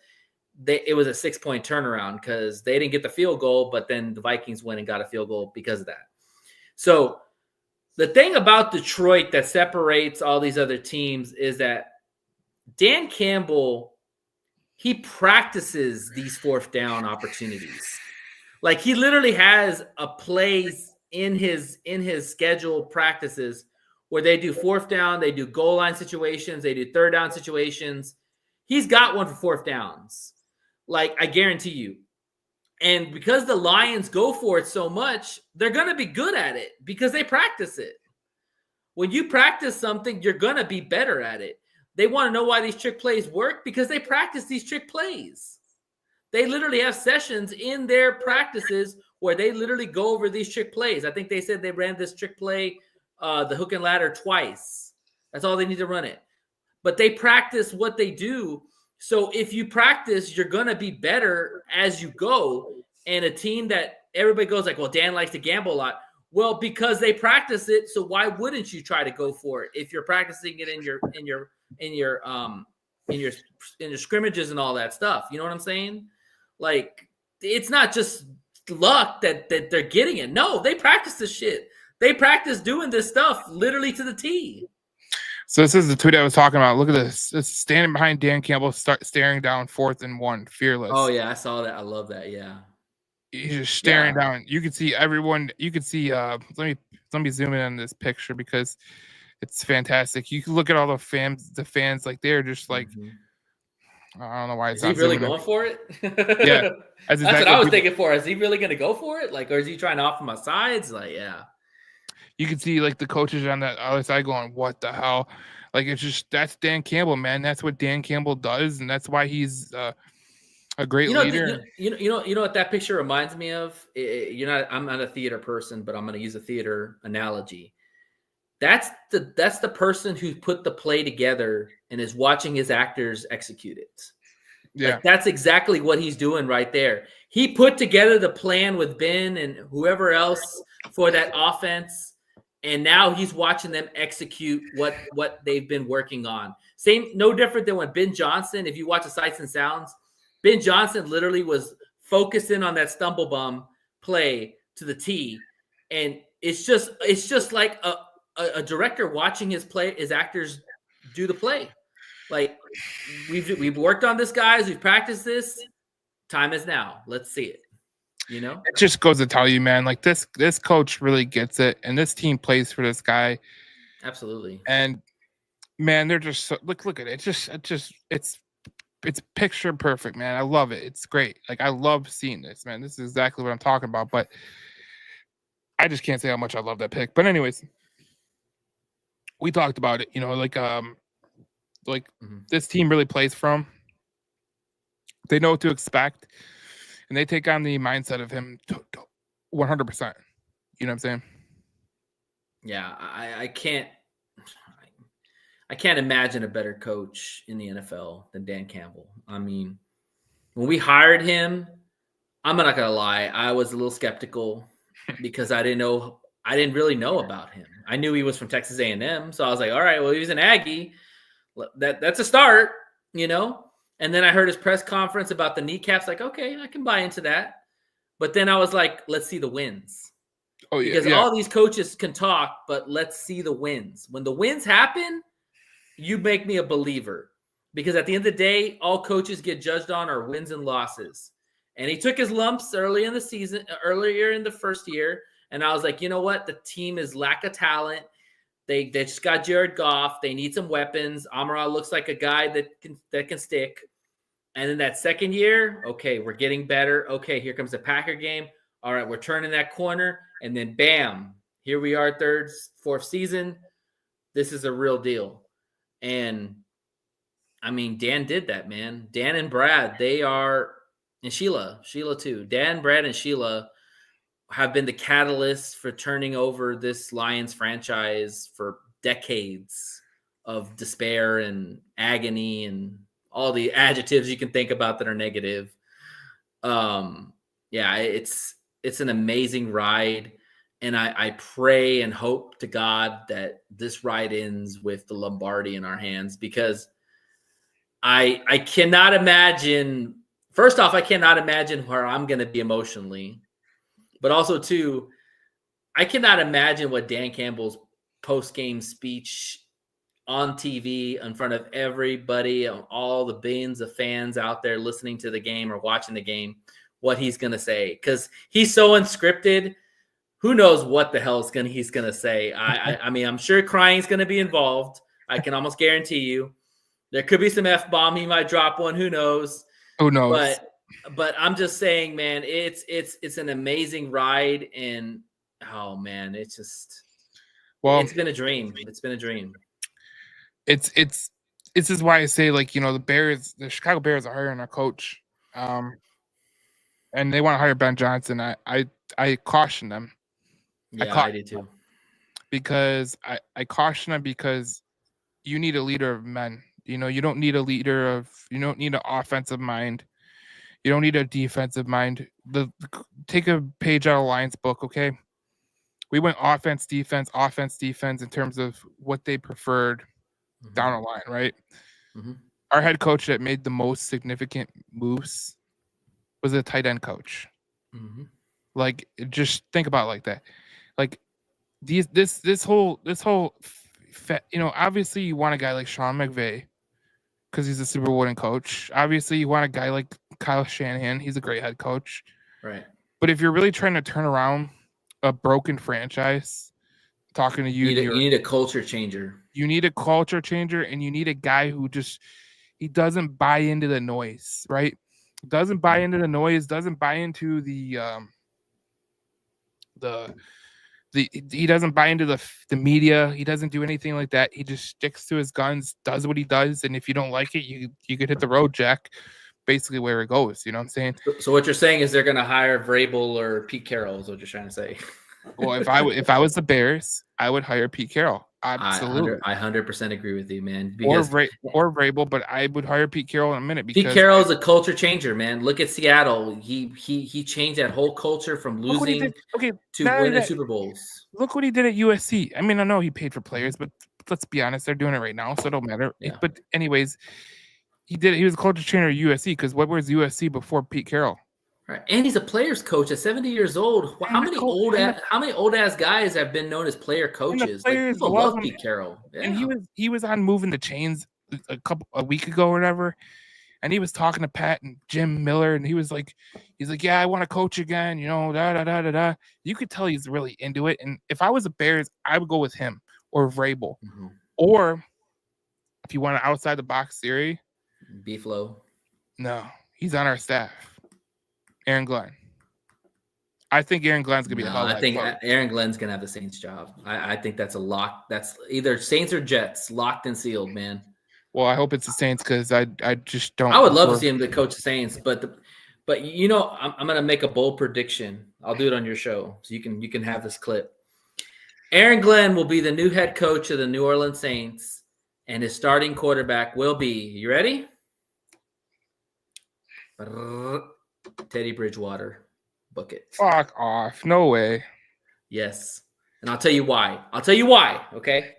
it was a 6-point turnaround because they didn't get the field goal, but then the Vikings went and got a field goal because of that. So the thing about Detroit that separates all these other teams is that Dan Campbell, he practices these fourth down opportunities. Like he literally has a plays in his scheduled practices where they do fourth down, they do goal line situations, they do third down situations. He's got one for fourth downs. Like I guarantee you. And because the Lions go for it so much, they're going to be good at it because they practice it. When you practice something, you're going to be better at it. They want to know why these trick plays work because they practice these trick plays. They literally have sessions in their practices where they literally go over these trick plays. I think they said they ran this trick play, the hook and ladder, twice. That's all they need to run it. But they practice what they do. So if you practice, you're going to be better as you go. And a team that everybody goes like, well, Dan likes to gamble a lot. Well, because they practice it. So why wouldn't you try to go for it if you're practicing it in your scrimmages and all that stuff? You know what I'm saying? Like, it's not just luck that they're getting it. No, they practice this shit. They practice doing this stuff literally to the T. So this is the tweet I was talking about. Look at this. It's standing behind Dan Campbell, staring down 4th and 1, fearless. Oh yeah, I saw that. I love that. Yeah. He's just staring down. You can see everyone. You can see. Let me zoom in on this picture because it's fantastic. You can look at all the fans. The fans, like they're just like I don't know why it's Is he not really zooming in. going for it? Yeah, That's exactly what I was people- thinking for. Is he really going to go for it? Like, or is he trying to offer my sides? Like, yeah. You can see like the coaches on the other side going, "What the hell?" Like it's just that's Dan Campbell, man. That's what Dan Campbell does, and that's why he's a great leader. You know what that picture reminds me of? I'm not a theater person, but I'm going to use a theater analogy. That's the person who put the play together and is watching his actors execute it. Yeah, Like that's exactly what he's doing right there. He put together the plan with Ben and whoever else for that offense, and now he's watching them execute what they've been working on. Same, no different than when Ben Johnson, if you watch the Sights and Sounds, Ben Johnson literally was focusing on that stumble bum play to the T, and it's just like a director watching his actors do the play. Like we've worked on this, guys. We've practiced this. Time is now. Let's see it. You know, it just goes to tell you, man. Like this coach really gets it, and this team plays for this guy. absolutely. And man, they're just look at it. It's picture perfect, man. I love it. It's great. Like I love seeing this, man. This is exactly what I'm talking about. But I just can't say how much I love that pick. But anyways, we talked about it. You know, like this team really plays from. They know what to expect, and they take on the mindset of him 100%. You know what I'm saying? Yeah, I can't imagine a better coach in the NFL than Dan Campbell. I mean, when we hired him, I'm not gonna lie, I was a little skeptical because I didn't really know about him. I knew he was from Texas A&M, so I was like, all right, well, he was an Aggie. That's a start, you know. And then I heard his press conference about the kneecaps. Like, okay, I can buy into that. But then I was like, let's see the wins. Oh yeah, Because all these coaches can talk, but let's see the wins. When the wins happen, you make me a believer. Because at the end of the day, all coaches get judged on are wins and losses. And he took his lumps earlier in the first year. And I was like, you know what? The team is lack of talent. They just got Jared Goff. They need some weapons. Amon-Ra looks like a guy that can stick. And then that second year, okay, we're getting better. Okay, here comes the Packer game. All right, we're turning that corner. And then bam, here we are, third, fourth season. This is a real deal. And I mean, Dan did that, man. Dan and Brad, and Sheila too. Dan, Brad, and Sheila have been the catalysts for turning over this Lions franchise for decades of despair and agony and all the adjectives you can think about that are negative. Yeah, it's an amazing ride. And I pray and hope to God that this ride ends with the Lombardi in our hands, because I cannot imagine, first off, I cannot imagine where I'm going to be emotionally. But also, too, I cannot imagine what Dan Campbell's post-game speech on TV in front of everybody, all the billions of fans out there listening to the game or watching the game, what he's going to say. Because he's so unscripted. Who knows what the hell he's going to say. I mean, I'm sure crying is going to be involved. I can almost guarantee you. There could be some F-bomb. He might drop one. Who knows? Who knows? But I'm just saying, man, it's an amazing ride, and oh man, it's been a dream. It's been a dream. It's this is why I say, like, you know, the Chicago Bears are hiring a coach, and they want to hire Ben Johnson. I caution them. Yeah, I do too. Because I caution them because you need a leader of men. You know, you don't need an offensive mind. You don't need a defensive mind. Take a page out of Lions book, okay? We went offense, defense in terms of what they preferred down the line, right? Mm-hmm. Our head coach that made the most significant moves was a tight end coach. Mm-hmm. Like, just think about it like that. Like this whole you know, obviously you want a guy like Sean McVay because he's a Super Bowl winning coach. Obviously you want a guy like Kyle Shanahan. He's a great head coach. Right. But if you're really trying to turn around a broken franchise, talking to you, you need a culture changer. You need a culture changer, and you need a guy who just he doesn't buy into the noise, right? Doesn't buy into the noise, doesn't buy into the he doesn't buy into the media. He doesn't do anything like that. He just sticks to his guns, does what he does, and if you don't like it, you could hit the road, Jack. Basically, where it goes. You know what I'm saying? So what you're saying is they're going to hire Vrabel or Pete Carroll is what you're trying to say. Well, if I was the Bears, I would hire Pete Carroll. Absolutely, I 100% agree with you, man. Or Because Vrabel, but I would hire Pete Carroll in a minute because Pete Carroll is a culture changer, man. Look at Seattle. He changed that whole culture from look what he losing did. Okay, to not only winning that, Super Bowls. look what he did at USC. I mean, I know he paid for players, but let's be honest, they're doing it right now, so it don't matter. Yeah. But anyways, he was a culture trainer at USC because what was USC before Pete Carroll? Right. And he's a players coach at 70 years old. How many old ass guys have been known as player coaches? Like, people love Pete Carroll. Yeah. And he was on Moving the Chains a week ago or whatever, and he was talking to Pat and Jim Miller, and he's like, yeah, I want to coach again, you know, da da da da da. You could tell he's really into it. And if I was the Bears, I would go with him or Vrabel, or if you want an outside the box theory, B-Flow. No, he's on our staff. Aaron Glenn. I think Aaron Glenn's gonna be. I think Aaron Glenn's gonna have the Saints job. I think that's a lock. That's either Saints or Jets, locked and sealed, man. Well, I hope it's the Saints because I just don't. I would love to see him to coach the Saints, but you know, I'm gonna make a bold prediction. I'll do it on your show, so you can have this clip. Aaron Glenn will be the new head coach of the New Orleans Saints, and his starting quarterback will be. You ready? Teddy Bridgewater. Book it. Fuck off. No way. Yes. And I'll tell you why. Okay.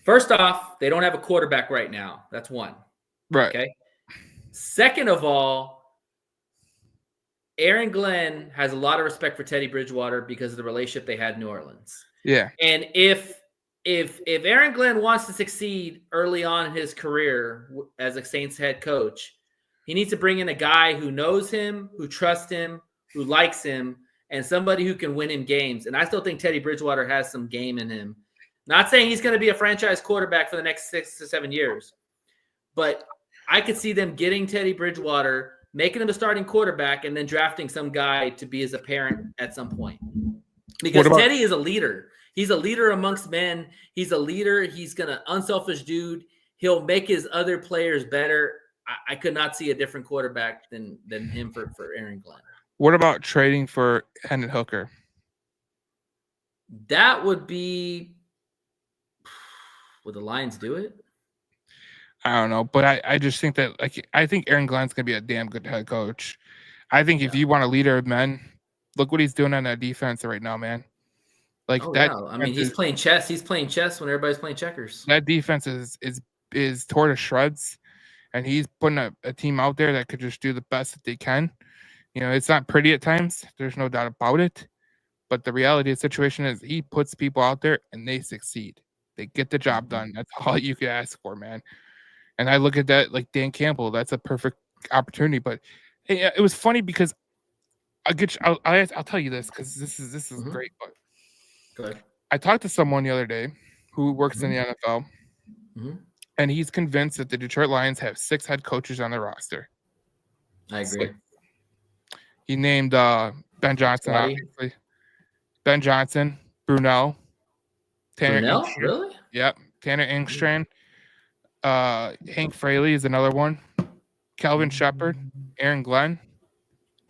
First off, they don't have a quarterback right now. That's one. Right. Okay. Second of all, Aaron Glenn has a lot of respect for Teddy Bridgewater because of the relationship they had in New Orleans. Yeah. And if Aaron Glenn wants to succeed early on in his career as a Saints head coach, he needs to bring in a guy who knows him, who trusts him, who likes him, and somebody who can win him games. And I still think Teddy Bridgewater has some game in him. Not saying he's going to be a franchise quarterback for the next 6 to 7 years, but I could see them getting Teddy Bridgewater, making him a starting quarterback, and then drafting some guy to be his apparent at some point. Because Teddy is a leader. He's a leader amongst men. He's a leader. He's an unselfish dude. He'll make his other players better. I could not see a different quarterback than him for Aaron Glenn. What about trading for Hendon Hooker? That would be. Would the Lions do it? I don't know, but I just think that I think Aaron Glenn's gonna be a damn good head coach. I think if you want a leader of men, look what he's doing on that defense right now, man. Like that. Yeah. I mean, he's playing chess. He's playing chess when everybody's playing checkers. That defense is torn to shreds. And he's putting a team out there that could just do the best that they can. You know, it's not pretty at times. There's no doubt about it. But the reality of the situation is he puts people out there and they succeed. They get the job done. That's all you could ask for, man. And I look at that like Dan Campbell. That's a perfect opportunity. But hey, it was funny because I'll tell you this because this is great. But go ahead. I talked to someone the other day who works in the NFL. Mm-hmm. And he's convinced that the Detroit Lions have 6 head coaches on their roster. I agree. So he named Ben Johnson, obviously. Ben Johnson, Brunell, Tanner Engstrand. Really? Yep. Tanner Engstrand. Hank Fraley is another one. Calvin Shepard, Aaron Glenn.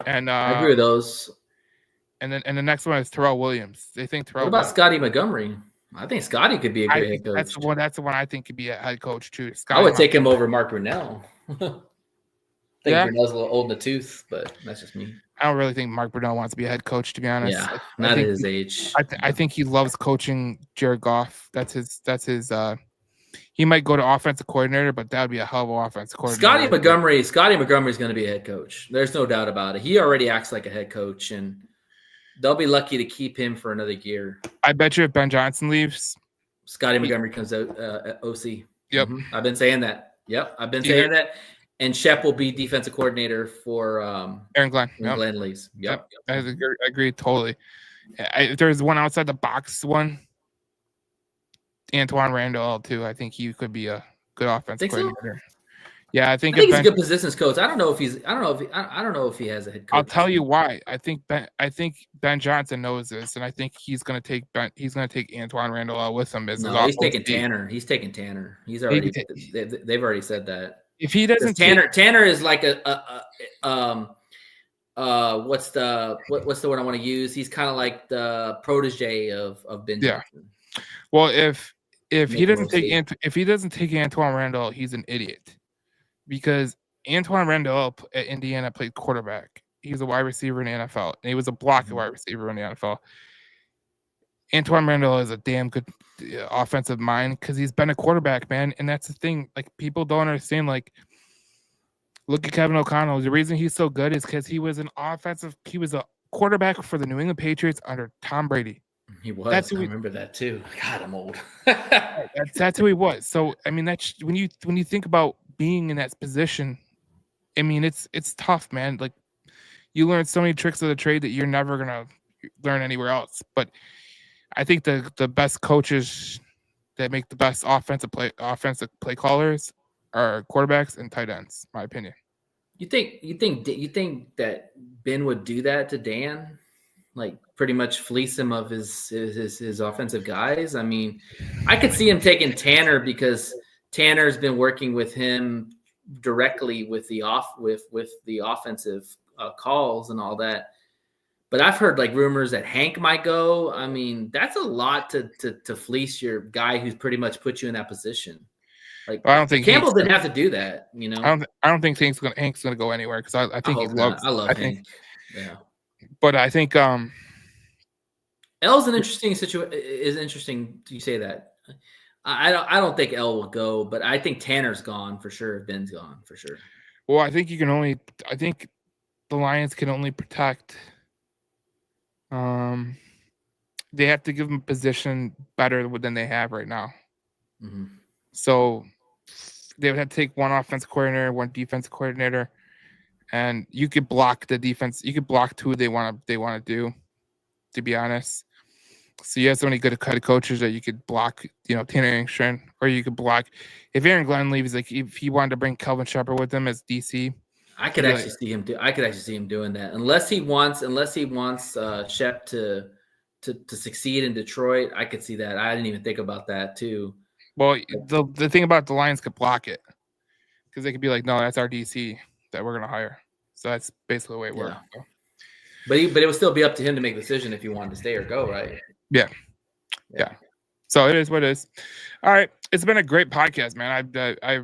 And I agree with those. And the next one is Terrell Williams. They think Terrell. What about Scotty Montgomery? I think Scotty could be a great head coach. That's the one I think could be a head coach too. I would take him over Mark Brunell. I think Brunell's a little old in the tooth, but that's just me. I don't really think Mark Brunell wants to be a head coach, to be honest. Yeah, not at his age. I think he loves coaching Jared Goff. That's his. He might go to offensive coordinator, but that would be a hell of an offensive coordinator. Scotty Montgomery is going to be a head coach. There's no doubt about it. He already acts like a head coach, and they'll be lucky to keep him for another year. I bet you if Ben Johnson leaves, Scotty Montgomery comes out OC. Yep. Mm-hmm. I've been saying that. Yep. I've been saying that. And Shep will be defensive coordinator for Aaron Glenn. When Glenn leaves. Yep. I agree totally. If there's one outside the box one, Antoine Randall too. I think he could be a good offensive coordinator. Yeah, I think I think he's a Ben, good positions coach. I don't know if he has a head coach. I'll tell you why. I think Ben Johnson knows this, and I think he's going to take Antoine Randall out with him as his No, he's taking OC. Tanner. He's taking Tanner. He's Maybe already. They've already said that. if he Because doesn't take, Tanner is like what's the word I want to use? He's kind of like the protege of Ben Yeah. Johnson. well, if he Nick doesn't take Rossi. if he doesn't take Antoine Randall, he's an idiot, because Antoine Randall at Indiana played quarterback. He was a wide receiver in the NFL, and he was a blocking Mhm. wide receiver in the NFL. Antoine Randall is a damn good offensive mind because he's been a quarterback, man. And that's the thing. Like, people don't understand. Like, look at Kevin O'Connell. The reason he's so good is because he was he was a quarterback for the New England Patriots under Tom Brady. He was. That's I who remember that too. God, I'm old. That's who he was. So I mean, that's when you think about being in that position. I mean, it's tough, man. Like, you learn so many tricks of the trade that you're never gonna learn anywhere else. But I think the best coaches that make the best offensive play callers are quarterbacks and tight ends, my opinion. You think that Ben would do that to Dan? Like, pretty much fleece him of his offensive guys? I mean, I could see him taking Tanner because Tanner's been working with him directly with the offensive calls and all that. But I've heard like rumors that Hank might go. I mean, that's a lot to fleece your guy who's pretty much put you in that position. Like, I don't think Campbell didn't have to do that, you know. I don't think Hank's gonna go anywhere because I think he hope not. loves. I love I Hank. think, Yeah. but I think L's an interesting situation. Is interesting you say that. I don't think L will go, but I think Tanner's gone for sure. Ben's gone for sure. well, I think the Lions can only protect. They have to give them a position better than they have right now. Mm-hmm. So they would have to take one offense coordinator, one defense coordinator, and you could block the defense. You could block who they want to do, to be honest. So you have so many good coaches that you could block, Tanner Engstrand, or you could block if Aaron Glenn leaves. Like, if he wanted to bring Kelvin Shepard with him as DC, I could actually see him doing that, unless he wants Shep to succeed in Detroit. I could see that. I didn't even think about that too. Well, the thing about the Lions could block it because they could be like, no, that's our DC that we're gonna hire. So that's basically the way it works. So. But it would still be up to him to make a decision if he wanted to stay or go, right? Yeah. So it is what it is. All right, it's been a great podcast, man.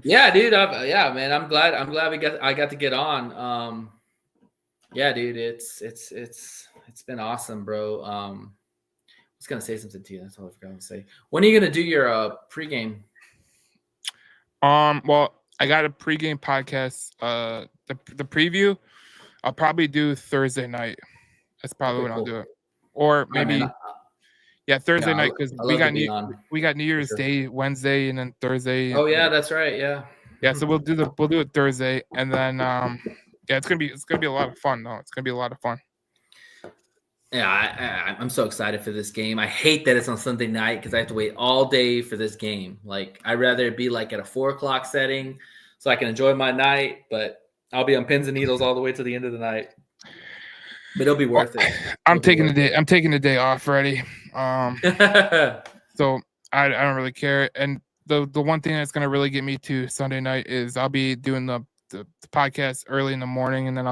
Yeah, dude. Man. I'm glad I got to get on. Yeah, dude. It's been awesome, bro. I was gonna say something to you. That's all I forgot to say. When are you gonna do your pregame? Well, I got a pregame podcast. The preview, I'll probably do Thursday night. That's probably when I'll do it, or maybe Thursday night, because we got New Year's Day Wednesday and then Thursday. Oh yeah, that's right. Yeah. So we'll do it Thursday, and then it's gonna be a lot of fun though. It's gonna be a lot of fun. Yeah, I'm so excited for this game. I hate that it's on Sunday night because I have to wait all day for this game. Like, I'd rather it be like at a 4:00 setting so I can enjoy my night, but I'll be on pins and needles all the way to the end of the night. But it'll be worth it. I'm taking the day off already. So I don't really care. And the one thing that's gonna really get me to Sunday night is I'll be doing the podcast early in the morning, and then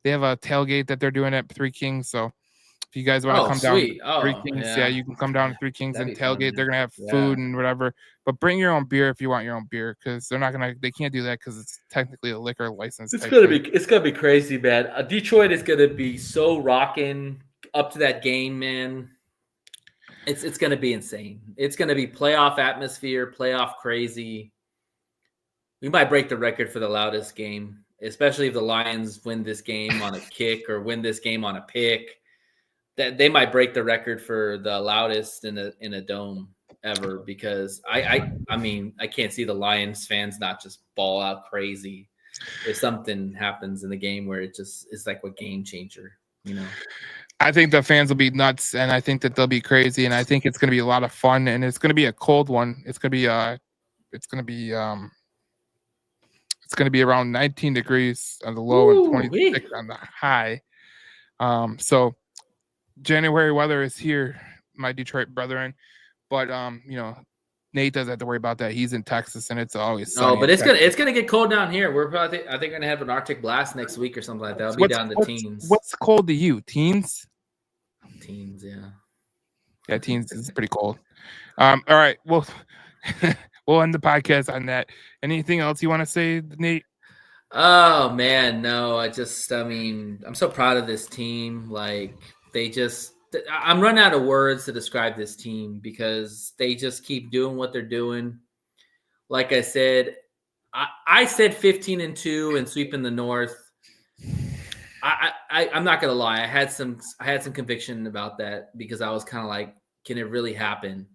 they have a tailgate that they're doing at Three Kings. So if you guys want to come down to Three Kings, you can come down to Three Kings and tailgate. They're gonna have food and whatever, but bring your own beer if you want your own beer, because they can't do that because it's technically a liquor license. It's gonna be crazy, man. Detroit is gonna be so rocking up to that game, man. It's gonna be insane. It's gonna be playoff atmosphere, playoff crazy. We might break the record for the loudest game, especially if the Lions win this game on a kick or win this game on a pick. That they might break the record for the loudest in a dome ever, because I mean, I can't see the Lions fans not just ball out crazy if something happens in the game where it's like a game changer, I think the fans will be nuts, and I think that they'll be crazy, and I think it's going to be a lot of fun, and it's going to be a cold one. It's going to be It's going to be around 19 degrees on the low and Ooh-wee. 26 on the high. So January weather is here, my Detroit brethren. But Nate doesn't have to worry about that. He's in Texas, and it's always sunny. Oh, but in it's gonna get cold down here. We're probably I think gonna have an Arctic blast next week or something like that. It'll be down to teens. What's cold to you? Teens? Teens, yeah. Yeah, teens is pretty cold. All right, well, we'll end the podcast on that. Anything else you want to say, Nate? Oh man, no. I mean, I'm so proud of this team. Like I'm running out of words to describe this team because they just keep doing what they're doing. Like I said, I said 15-2 and sweeping the North. I'm not gonna lie. I had some conviction about that because I was kind of like, can it really happen?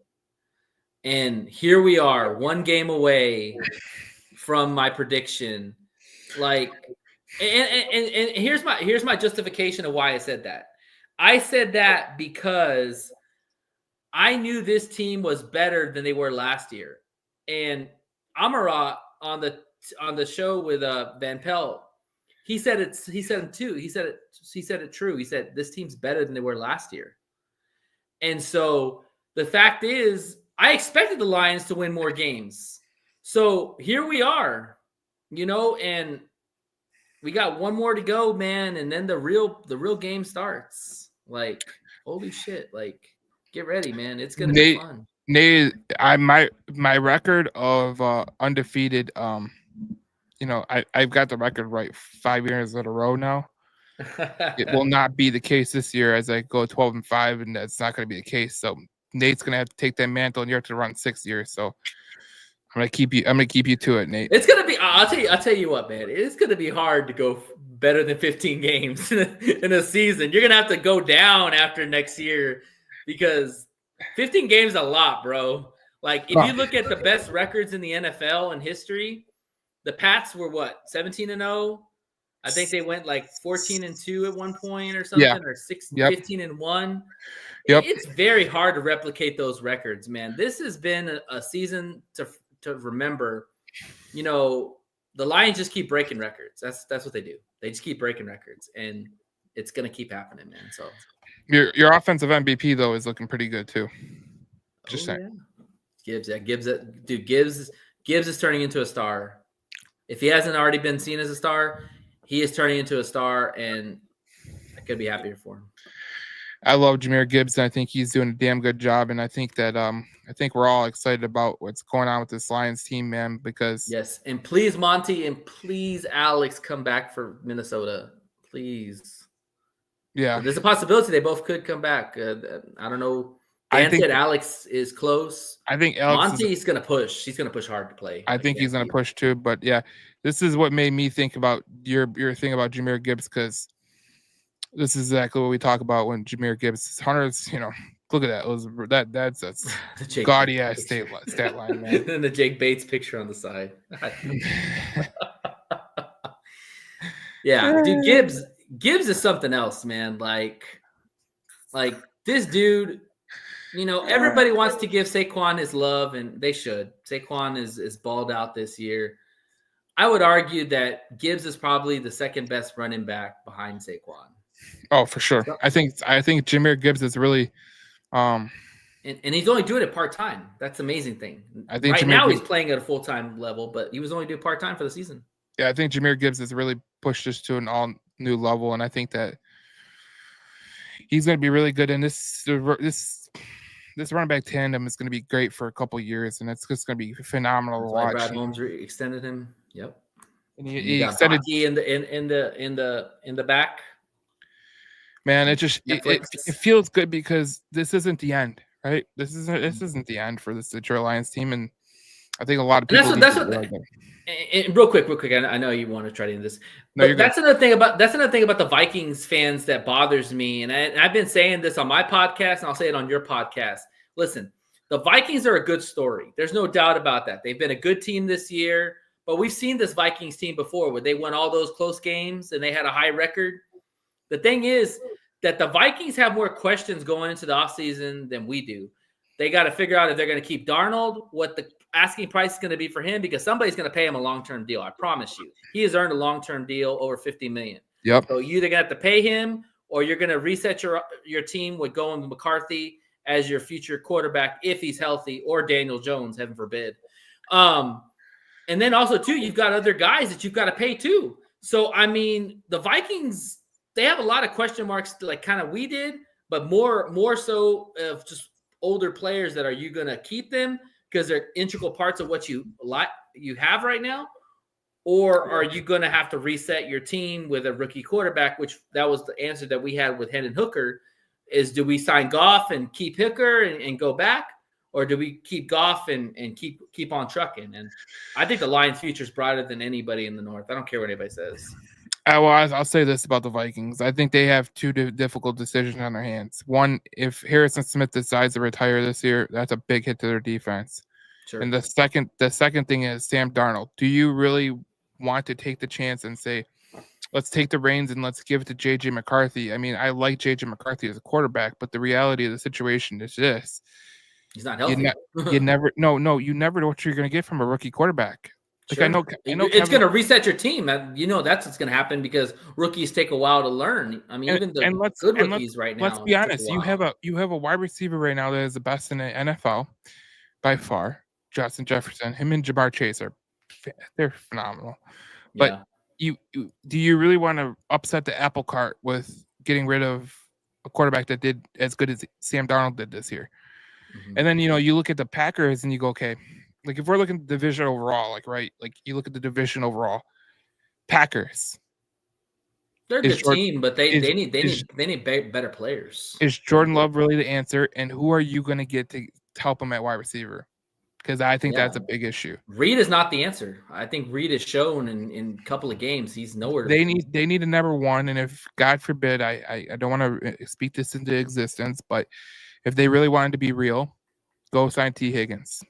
And here we are, one game away from my prediction. Like, and here's my justification of why I said that. I said that because I knew this team was better than they were last year. And Amarat on the show with Van Pelt, he said it too. He said it true. He said this team's better than they were last year. And so the fact is, I expected the Lions to win more games. So here we are, and we got one more to go, man, and then the real game starts. Like, holy shit! Like, get ready, man. It's gonna be fun. Nate, my record of undefeated. I've got the record right 5 years in a row now. It will not be the case this year as I go 12-5, and that's not going to be the case. So Nate's going to have to take that mantle, and you have to run 6 years. So I'm going to keep you to it, Nate. It's going to be. I'll tell you what, man. It's going to be hard to go better than 15 games in a season. You're going to have to go down after next year because 15 games is a lot, bro. Like, if you look at the best records in the NFL in history, the Pats were what, 17-0? I think they went like 14-2 at one point or something, or 15-1. Yep. It's very hard to replicate those records, man. This has been a season to remember. The Lions just keep breaking records. That's what they do. They just keep breaking records, and it's gonna keep happening, man. So your offensive MVP though is looking pretty good too. Just saying. Yeah. Gibbs is turning into a star. If he hasn't already been seen as a star, he is turning into a star, and I could be happier for him. I love Jahmyr Gibbs, and I think he's doing a damn good job. And I think that we're all excited about what's going on with this Lions team, man. Because yes, and please Monty and please Alex come back for Minnesota, please. Yeah, there's a possibility they both could come back. I don't know. Dan said Alex is close. I think Alex Monty's going to push. He's going to push hard to play. I think he's going to push too. But yeah, this is what made me think about your thing about Jahmyr Gibbs, because this is exactly what we talk about when Jahmyr Gibbs, Hunter's, look at that. That's gaudy ass stat line, man. And the Jake Bates picture on the side. Yeah, dude, Gibbs is something else, man. Like this dude, everybody wants to give Saquon his love, and they should. Saquon is balled out this year. I would argue that Gibbs is probably the second best running back behind Saquon. Oh, for sure. I think Jahmyr Gibbs is really and he's only doing it part-time. That's the amazing thing. I think right now he's playing at a full-time level, but he was only doing part-time for the season. Yeah, I think Jahmyr Gibbs has really pushed us to an all new level, and I think that he's going to be really good. And this running back tandem is going to be great for a couple of years, and it's just going to be phenomenal to watch. Brad Holmes extended him. Yep. And he extended in the back. Man, it feels good because this isn't the end, right? This isn't the end for this Detroit Lions team, and I think a lot of people. And real quick, I know you want to try to end this. But that's another thing about the Vikings fans that bothers me, and I've been saying this on my podcast, and I'll say it on your podcast. Listen, the Vikings are a good story. There's no doubt about that. They've been a good team this year, but we've seen this Vikings team before where they won all those close games and they had a high record. The thing is that the Vikings have more questions going into the offseason than we do. They got to figure out if they're going to keep Darnold, what the asking price is going to be for him, because somebody's going to pay him a long-term deal. I promise you. He has earned a long-term deal over $50 million. Yep. So you either got to have to pay him, or you're going to reset your team with going with McCarthy as your future quarterback if he's healthy, or Daniel Jones, heaven forbid. And then also, too, you've got other guys that you've got to pay, too. So, I mean, the Vikings, they have a lot of question marks like kind of we did, but more so of just older players that are you going to keep them because they're integral parts of what you have right now? Or are you going to have to reset your team with a rookie quarterback, which that was the answer that we had with Hendon Hooker, is do we sign Goff and keep Hooker and go back? Or do we keep Goff and keep on trucking? And I think the Lions' future is brighter than anybody in the North. I don't care what anybody says. I'll say this about the Vikings. I think they have two difficult decisions on their hands. One, if Harrison Smith decides to retire this year, that's a big hit to their defense. Sure. And the second thing is Sam Darnold. Do you really want to take the chance and say, let's take the reins and let's give it to J.J. McCarthy? I mean, I like J.J. McCarthy as a quarterback, but the reality of the situation is this. He's not healthy. You never know what you're going to get from a rookie quarterback. Like, sure. I know it's going to reset your team. That's what's going to happen because rookies take a while to learn. I mean, even the good rookies right now. Let's be honest. You have a wide receiver right now that is the best in the NFL by far. Justin Jefferson, him and Jamar Chase they're phenomenal. But do you really want to upset the apple cart with getting rid of a quarterback that did as good as Sam Darnold did this year? Mm-hmm. And then you look at the Packers and you go, okay. Like if we're looking at the division overall, you look at the division overall, Packers. They're a good team, but they need better players. Is Jordan Love really the answer? And who are you going to get to help him at wide receiver? Because I think that's a big issue. Reed is not the answer. I think Reed has shown in a couple of games he's nowhere. They need a number one, and if God forbid, I don't want to speak this into existence, but if they really wanted to be real, go sign T. Higgins.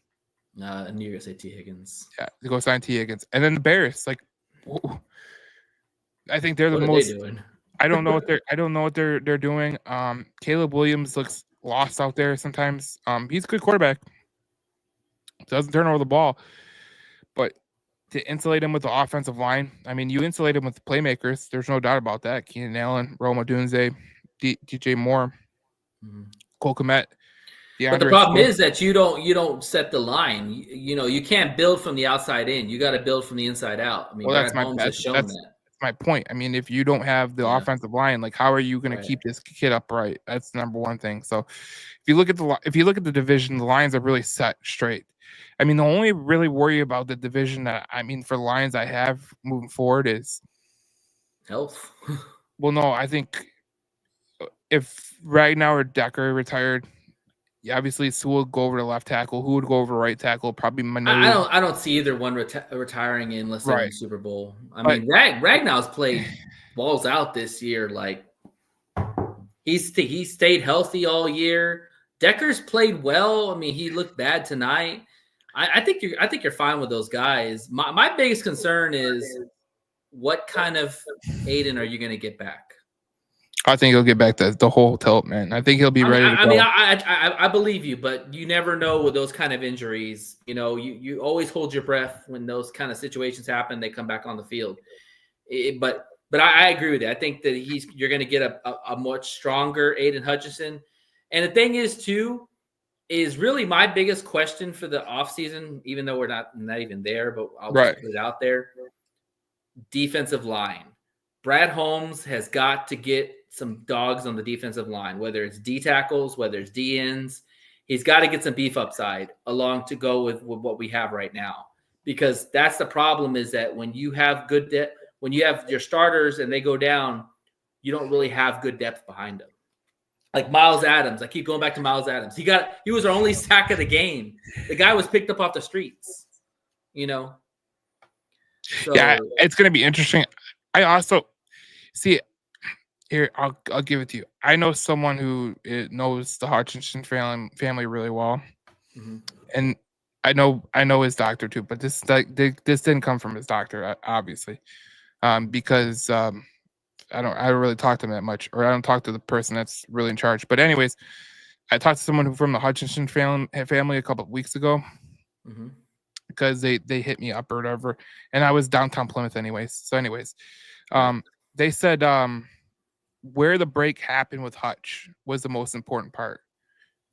I knew you were gonna say T. Higgins. Yeah, go sign T. Higgins, and then the Bears. Like, I think they're the most. They doing? I don't know what they're doing. Caleb Williams looks lost out there sometimes. He's a good quarterback. Doesn't turn over the ball, but to insulate him with the offensive line, I mean, you insulate him with the playmakers. There's no doubt about that. Keenan Allen, Rome Odunze, DJ Moore, Cole Kmet. But the problem is that you don't set the line. You can't build from the outside in. You got to build from the inside out. I mean, that's my point. I mean, if you don't have the offensive line, like how are you going to keep this kid upright? That's the number one thing. So, if you look at the division, the Lions are really set straight. I mean, the only really worry about the division for the Lions I have moving forward is health. Well, no, I think if Ragnar or Decker retired. Yeah, obviously, Sewell would go over to left tackle. Who would go over right tackle? Probably Manu. I don't see either one retiring unless they're in the Super Bowl. I mean, Ragnar's played balls out this year. Like he stayed healthy all year. Decker's played well. I mean, he looked bad tonight. I think you're fine with those guys. My biggest concern is what kind of Aiden are you going to get back? I think he'll get back the whole tilt, man. I think he'll be ready to go. I believe you, but you never know with those kind of injuries. You always hold your breath when those kind of situations happen. They come back on the field. But I agree with you. I think that you're going to get a much stronger Aiden Hutchinson. And the thing is, too, is really my biggest question for the offseason, even though we're not even there, but I'll just put it out there. Defensive line. Brad Holmes has got to get some dogs on the defensive line, whether it's D tackles, whether it's D ends. He's got to get some beef upside along to go with what we have right now, because that's the problem is that when you have when you have your starters and they go down, you don't really have good depth behind them. Like Miles Adams. I keep going back to Miles Adams. He was our only sack of the game. The guy was picked up off the streets, So, yeah, it's going to be interesting. I also see here. I'll give it to you. I know someone who knows the Hutchinson family really well, and I know his doctor too. But this didn't come from his doctor, obviously, because I don't really talk to him that much, or I don't talk to the person that's really in charge. But anyways, I talked to someone from the Hutchinson family a couple of weeks ago Mhm. because they hit me up or whatever, and I was downtown Plymouth anyways. So anyways, Right. they said where the break happened with Hutch was the most important part.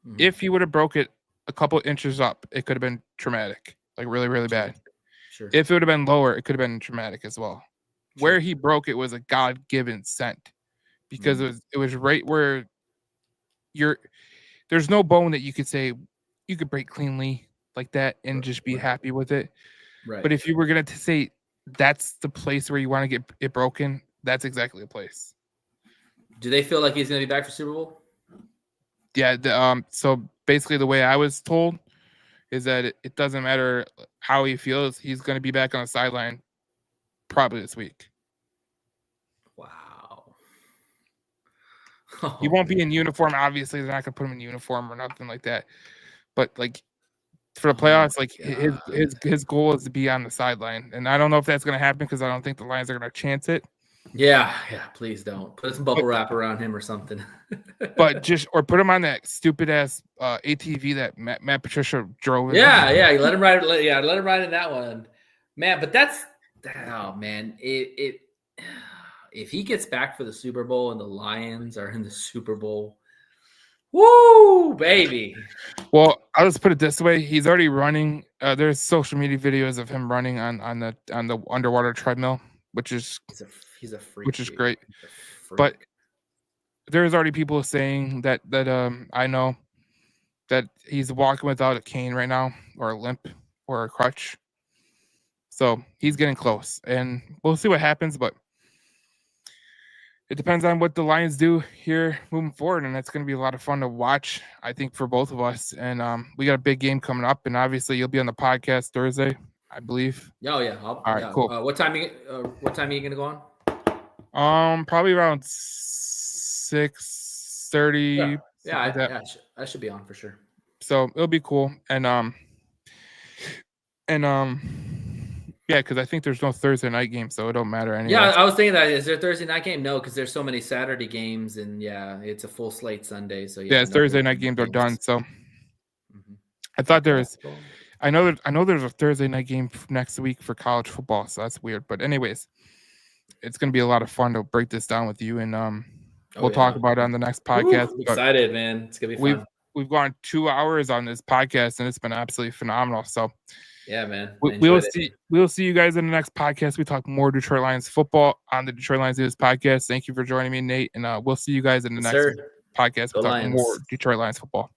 Mhm. If he would have broke it a couple inches up, it could have been traumatic, like really, really Sure. bad. Sure. If it would have been lower, it could have been traumatic as well. Where Sure. he broke it was a God-given scent because Mm. it was right where there's no bone that you could say you could break cleanly like that and just be Right. happy with it. Right. But if you were gonna say that's the place where you want to get it broken, that's exactly the place. Do they feel like he's going to be back for Super Bowl? Yeah. So basically, the way I was told is that it doesn't matter how he feels, he's going to be back on the sideline probably this week. Wow. He won't be in uniform. Obviously, they're not going to put him in uniform or nothing like that. But like for the Oh my playoffs, like God. his goal is to be on the sideline, and I don't know if that's going to happen because I don't think the Lions are going to chance it. Yeah. Please don't put some bubble wrap around him or something. But or put him on that stupid ass ATV that Matt Patricia drove. Yeah. You let him ride. Let him ride in that one, man. But man. If he gets back for the Super Bowl and the Lions are in the Super Bowl, woo, baby. Well, I'll just put it this way: he's already running. There's social media videos of him running on the underwater treadmill, which is He's a freak, which is dude. great. He's a But freak. there's already people saying that I know that he's walking without a cane right now, or a limp, or a crutch. So he's getting close, and we'll see what happens. But it depends on what the Lions do here moving forward, and it's going to be a lot of fun to watch, I think, for both of us. And we got a big game coming up, and obviously you'll be on the podcast Thursday, I believe. Oh yeah. All right, cool. What time are you going to go on? Probably around 6:30. Yeah, I should be on for sure. So it'll be cool, and yeah, because I think there's no Thursday night game, so it don't matter anyway. Yeah, I was thinking that. Is there a Thursday night game? No, because there's so many Saturday games, and yeah, it's a full slate Sunday. So yeah, Thursday night games are done. So Mhm. I thought I know there's a Thursday night game next week for college football, so that's weird. But anyways, it's gonna be a lot of fun to break this down with you, and we'll talk about it on the next podcast. Woo, excited, man! It's gonna be fun. We've gone 2 hours on this podcast, and it's been absolutely phenomenal. So yeah, man. We'll see you guys in the next podcast. We talk more Detroit Lions football on the Detroit Lions News podcast. Thank you for joining me, Nate, and we'll see you guys in the next podcast. We talk more Detroit Lions football.